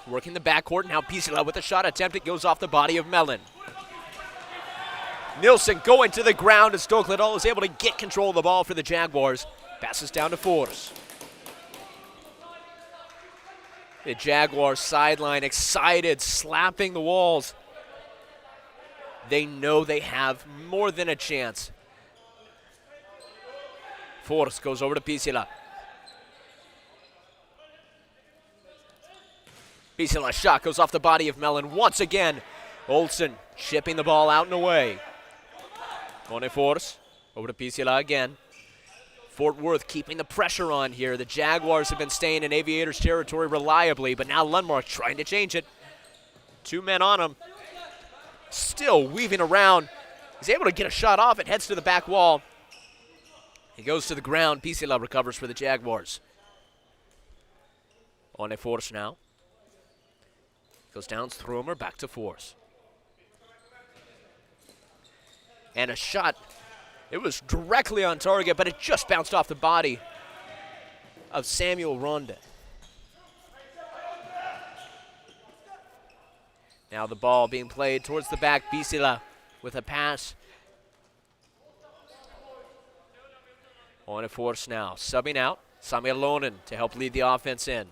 Working the backcourt, now Pisila with a shot attempt. It goes off the body of Mellon. Nilsson going to the ground as Dokledal is able to get control of the ball for the Jaguars. Passes down to Force. The Jaguars sideline excited, slapping the walls. They know they have more than a chance. Force goes over to Pisila. Pisila shot goes off the body of Mellon once again. Olsen chipping the ball out and away. Onefor's over to Pisila again. Fort Worth keeping the pressure on here. The Jaguars have been staying in Aviators territory reliably, but now Lundmark trying to change it. 2 men on him. Still weaving around. He's able to get a shot off. It heads to the back wall. He goes to the ground. Pisila recovers for the Jaguars. On a force now. Goes down, Stromer, back to force. And a shot. It was directly on target, but it just bounced off the body of Samuel Ronde. Now the ball being played towards the back. Pisila with a pass. On a force now. Subbing out. Samuel Lonen to help lead the offense in.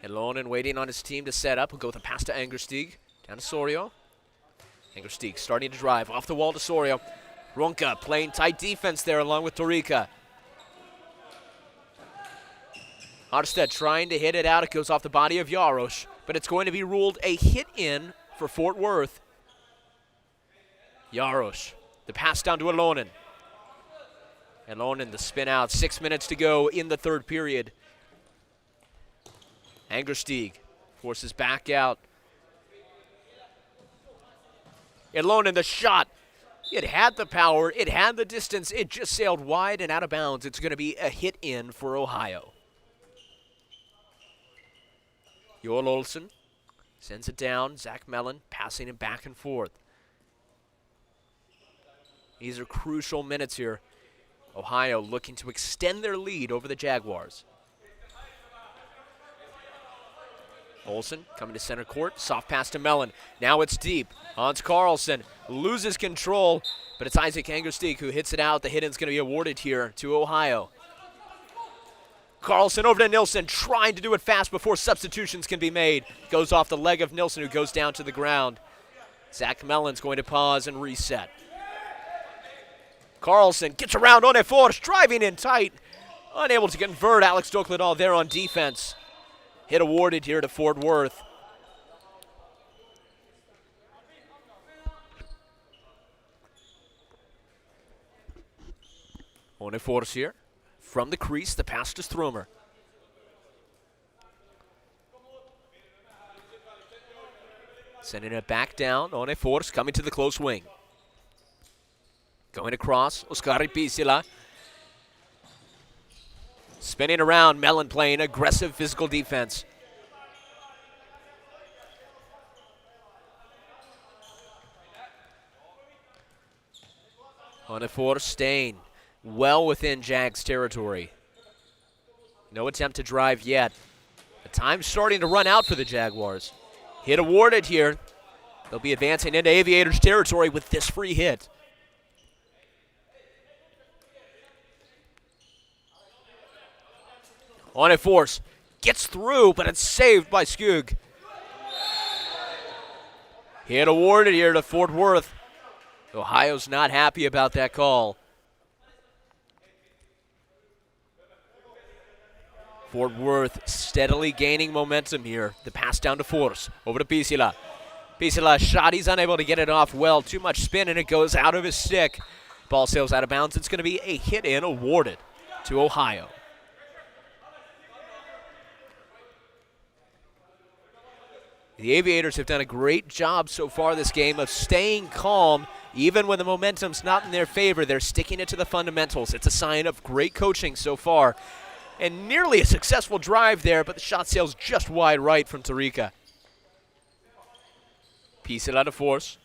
And Lonen waiting on his team to set up. He'll go with a pass to Angersteig. Down to Sorio. Angersteig starting to drive. Off the wall to Sorio. Ronka playing tight defense there along with Torika. Harstead trying to hit it out. It goes off the body of Jaros, but it's going to be ruled a hit in for Fort Worth. Jaros, the pass down to Alonen. Alonen, the spin out. 6 minutes to go in the third period. Angersteig forces back out. Alonen, the shot. It had the power. It had the distance. It just sailed wide and out of bounds. It's going to be a hit in for Ohio. Joel Olsen sends it down. Zach Mellon passing it back and forth. These are crucial minutes here. Ohio looking to extend their lead over the Jaguars. Olsen coming to center court. Soft pass to Mellon. Now it's deep. Hans Carlson loses control, but it's Isaac Angersteig who hits it out. The hit-in's going to be awarded here to Ohio. Carlson over to Nilsson, trying to do it fast before substitutions can be made. Goes off the leg of Nilsson, who goes down to the ground. Zach Mellon's going to pause and reset. Carlson gets around on a force, driving in tight. Unable to convert. Alex Dokledal there on defense. Hit awarded here to Fort Worth. On a force here. From the crease, the pass to Stromer. Sending it back down on a force, coming to the close wing. Going across, Oskari Pisila. Spinning around, Mellon playing aggressive physical defense. On a force, Stain. Well within Jags territory. No attempt to drive yet. The time's starting to run out for the Jaguars. Hit awarded here. They'll be advancing into Aviators territory with this free hit. On a force. Gets through, but it's saved by Skug. Hit awarded here to Fort Worth. Ohio's not happy about that call. Fort Worth steadily gaining momentum here. The pass down to Force. Over to Pisila. Pisila shot. He's unable to get it off well. Too much spin, and it goes out of his stick. Ball sails out of bounds. It's going to be a hit in awarded to Ohio. The Aviators have done a great job so far this game of staying calm. Even when the momentum's not in their favor, they're sticking it to the fundamentals. It's a sign of great coaching so far. And nearly a successful drive there, but the shot sails just wide right from Tarika. Piece it out of force.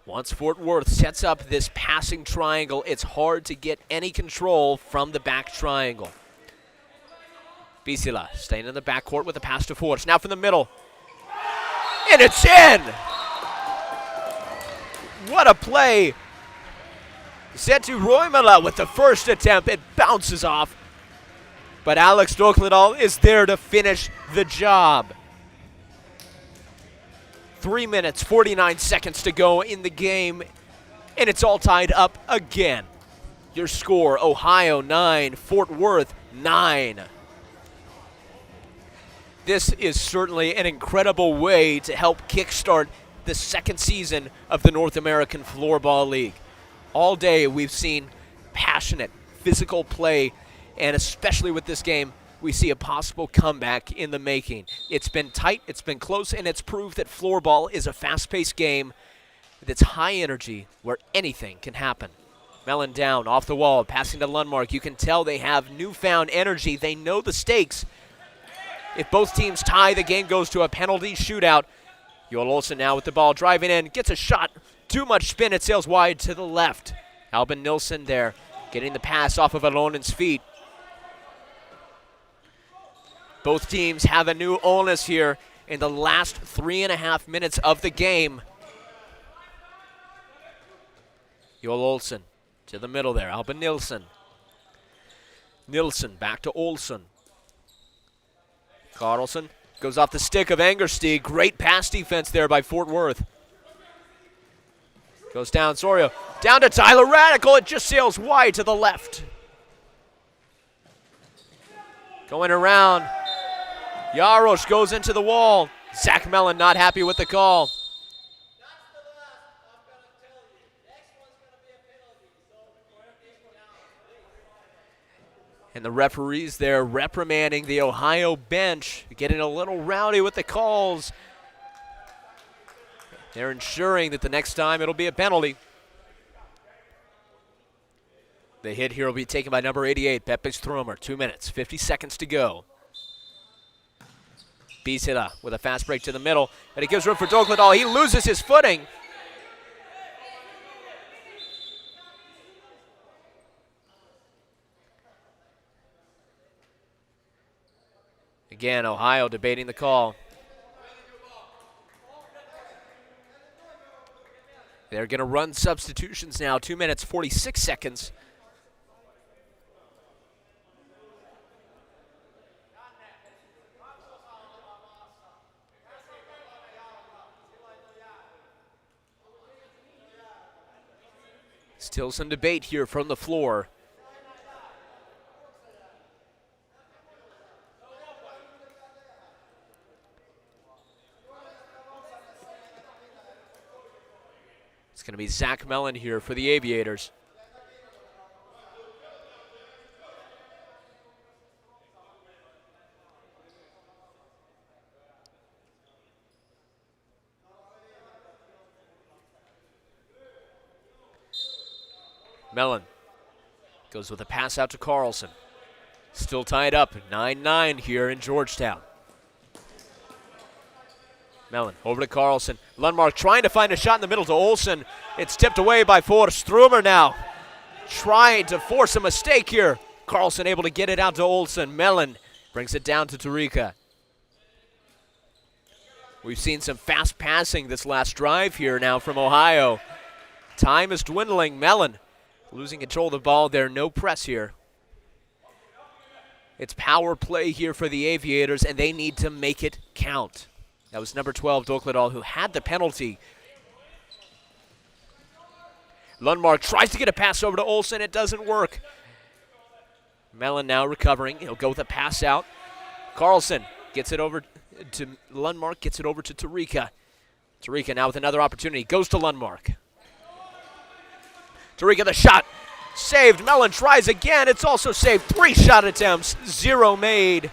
Once Fort Worth sets up this passing triangle, it's hard to get any control from the back triangle. Pisila staying in the backcourt with a pass to Force. Now from the middle. And it's in! What a play. Set to Roimala with the first attempt. It bounces off. But Alex Dokledal is there to finish the job. 3 minutes, 49 seconds to go in the game. And it's all tied up again. Your score, Ohio 9, Fort Worth 9. This is certainly an incredible way to help kickstart the second season of the North American Floorball League. All day we've seen passionate, physical play, and especially with this game, we see a possible comeback in the making. It's been tight, it's been close, and it's proved that floorball is a fast-paced game that's high energy where anything can happen. Mellon down, off the wall, passing to Lundmark. You can tell they have newfound energy. They know the stakes. If both teams tie, the game goes to a penalty shootout. Joel Olsen now with the ball, driving in, gets a shot. Too much spin, it sails wide to the left. Albin Nilsson there, getting the pass off of Alonen's feet. Both teams have a new onus here in the last 3.5 minutes of the game. Joel Olsen to the middle there, Albin Nilsson. Nilsson back to Olsen. Carlson goes off the stick of Angersteig. Great pass defense there by Fort Worth. Goes down, Sorio. Down to Tyler Radical. It just sails wide to the left. Going around. Jaros goes into the wall. Zach Mellon not happy with the call. And the referees there reprimanding the Ohio bench, getting a little rowdy with the calls. They're ensuring that the next time it'll be a penalty. The hit here will be taken by number 88, Pepe Stromer. 2 minutes, 50 seconds to go. Bisela with a fast break to the middle, and it gives room for Dokledal. He loses his footing. Again, Ohio debating the call. They're going to run substitutions now. 2 minutes, 46 seconds. Still some debate here from the floor. It's going to be Zach Mellon here for the Aviators. Mellon goes with a pass out to Carlson. Still tied up, 9-9 here in Georgetown. Mellon over to Carlson. Lundmark trying to find a shot in the middle to Olsen. It's tipped away by Strumer now. Trying to force a mistake here. Carlson able to get it out to Olsen. Mellon brings it down to Tarika. We've seen some fast passing this last drive here now from Ohio. Time is dwindling. Mellon losing control of the ball there. No press here. It's power play here for the Aviators, and they need to make it count. That was number 12, Dokledal, who had the penalty. Lundmark tries to get a pass over to Olsen. It doesn't work. Mellon now recovering. He'll go with a pass out. Carlson gets it over to Lundmark, gets it over to Tarika. Tarika now with another opportunity. Goes to Lundmark. Tarika the shot. Saved. Mellon tries again. It's also saved. 3 shot attempts. 0 made.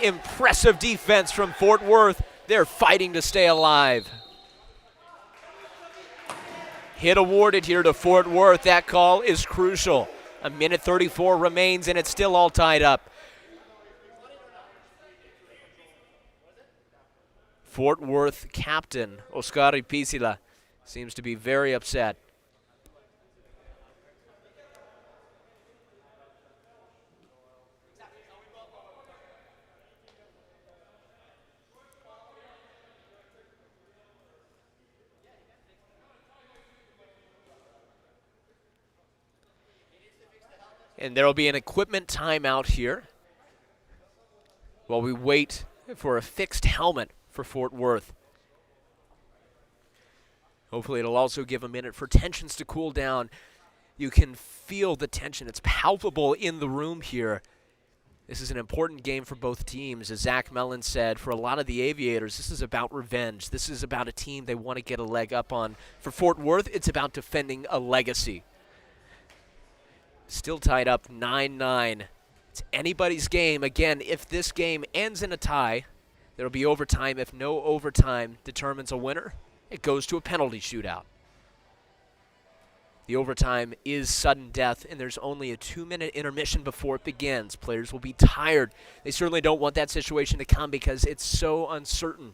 Impressive defense from Fort Worth. They're fighting to stay alive. Hit awarded here to Fort Worth. That call is crucial. 1:34 remains, and it's still all tied up. Fort Worth captain Oskari Pisila seems to be very upset. And there will be an equipment timeout here while we wait for a fixed helmet for Fort Worth. Hopefully it'll also give a minute for tensions to cool down. You can feel the tension. It's palpable in the room here. This is an important game for both teams. As Zach Mellon said, for a lot of the Aviators, this is about revenge. This is about a team they want to get a leg up on. For Fort Worth, it's about defending a legacy. Still tied up 9-9. It's anybody's game. Again, if this game ends in a tie, there will be overtime. If no overtime determines a winner, it goes to a penalty shootout. The overtime is sudden death, and there's only a 2-minute intermission before it begins. Players will be tired. They certainly don't want that situation to come because it's so uncertain.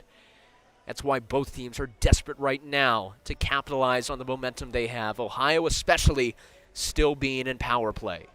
That's why both teams are desperate right now to capitalize on the momentum they have. Ohio especially still being in power play.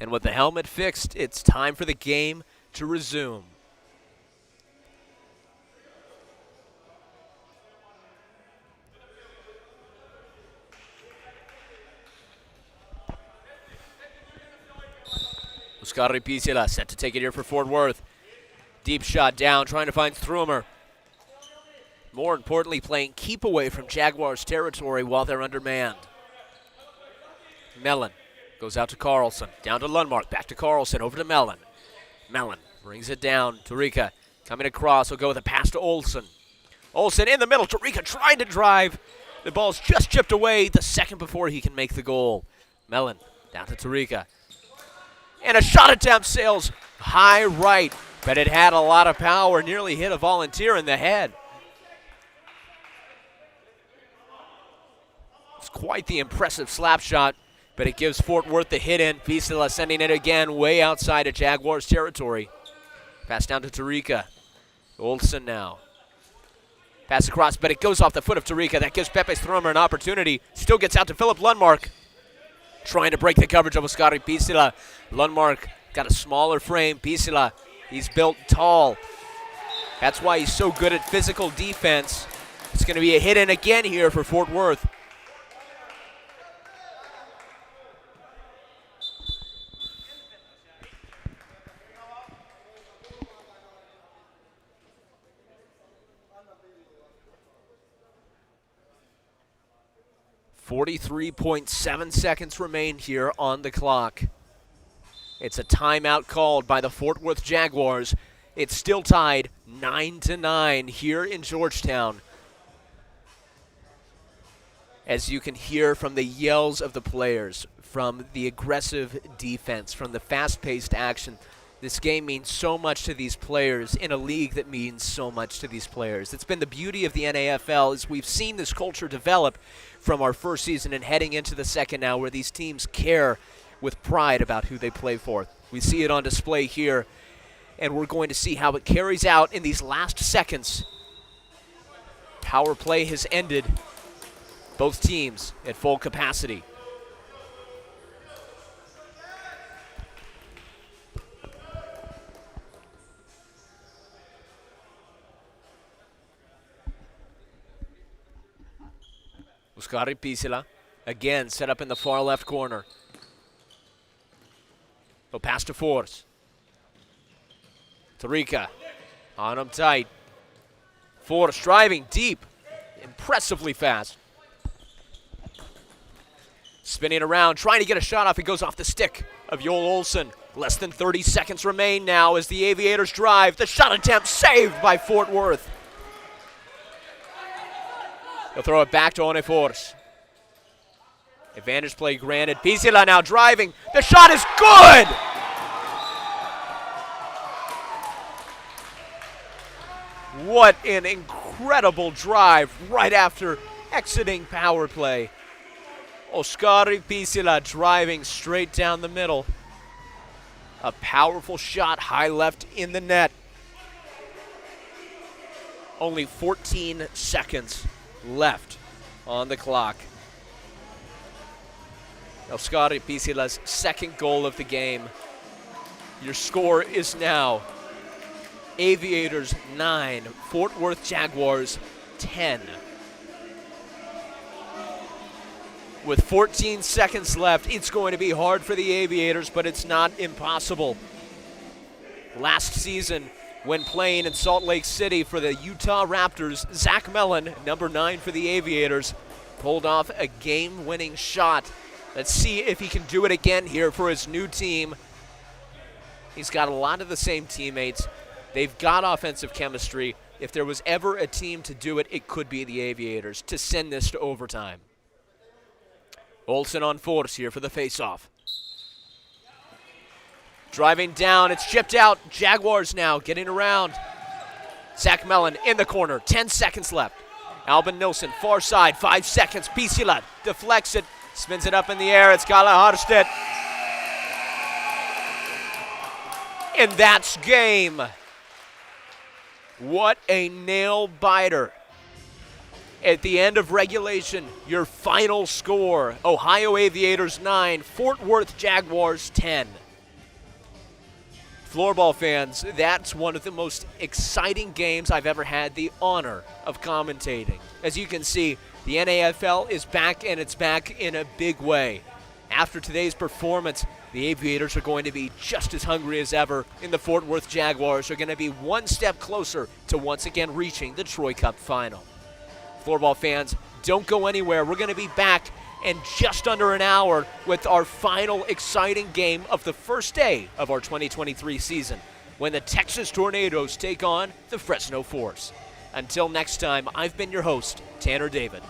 And with the helmet fixed, it's time for the game to resume. Oskari Pisila set to take it here for Fort Worth. Deep shot down, trying to find Strumer. More importantly, playing keep away from Jaguars territory while they're undermanned. Mellon goes out to Carlson, down to Lundmark, back to Carlson, over to Mellon. Mellon brings it down. Tarika coming across, will go with a pass to Olsen. Olsen in the middle, Tarika trying to drive. The ball's just chipped away the second before he can make the goal. Mellon down to Tarika. And a shot attempt sails high right, but it had a lot of power, nearly hit a volunteer in the head. It's quite the impressive slap shot, but it gives Fort Worth the hit in. Pisila sending it again way outside of Jaguars territory. Pass down to Tarika. Olsen now. Pass across, but it goes off the foot of Tarika. That gives Pepe Strumer an opportunity. Still gets out to Philip Lundmark. Trying to break the coverage of Oskari Pisila. Lundmark got a smaller frame. Pisila, he's built tall. That's why he's so good at physical defense. It's going to be a hit in again here for Fort Worth. .7 seconds remain here on the clock. It's a timeout called by the Fort Worth Jaguars. It's still tied 9-9 here in Georgetown. As you can hear from the yells of the players, from the aggressive defense, from the fast-paced action, this game means so much to these players in a league that means so much to these players. It's been the beauty of the NAFL as we've seen this culture develop from our first season and heading into the second now, where these teams care with pride about who they play for. We see it on display here, and we're going to see how it carries out in these last seconds. Power play has ended. Both teams at full capacity. Oskari Pisila, again, set up in the far left corner. He'll pass to Force. Tarika, on him tight. Force driving deep, impressively fast. Spinning around, trying to get a shot off. It goes off the stick of Joel Olsen. Less than 30 seconds remain now as the Aviators drive. The shot attempt saved by Fort Worth. He'll throw it back to One Force. Advantage play granted. Pisila now driving. The shot is good! What an incredible drive right after exiting power play. Oskari Pisila driving straight down the middle. A powerful shot high left in the net. Only 14 seconds left on the clock. Oskari Pisila's second goal of the game. Your score is now Aviators 9, Fort Worth Jaguars 10. With 14 seconds left, it's going to be hard for the Aviators, but it's not impossible. Last season, when playing in Salt Lake City for the Utah Raptors, Zach Mellon, number 9 for the Aviators, pulled off a game-winning shot. Let's see if he can do it again here for his new team. He's got a lot of the same teammates. They've got offensive chemistry. If there was ever a team to do it, it could be the Aviators to send this to overtime. Olsen on force here for the faceoff. Driving down, it's chipped out. Jaguars now getting around. Zach Mellon in the corner, 10 seconds left. Albin Nilsson, far side, 5 seconds. Pisila deflects it, spins it up in the air. It's Gala Harstedt. And that's game. What a nail biter. At the end of regulation, your final score, Ohio Aviators 9, Fort Worth Jaguars 10. Floorball fans, that's one of the most exciting games I've ever had the honor of commentating. As you can see, the NAFL is back, and it's back in a big way. After today's performance, the Aviators are going to be just as hungry as ever, and the Fort Worth Jaguars are going to be one step closer to once again reaching the Troy Cup final. Floorball fans, don't go anywhere. We're going to be back in just under an hour with our final exciting game of the first day of our 2023 season, when the Texas Tornadoes take on the Fresno Force. Until next time, I've been your host, Tanner David.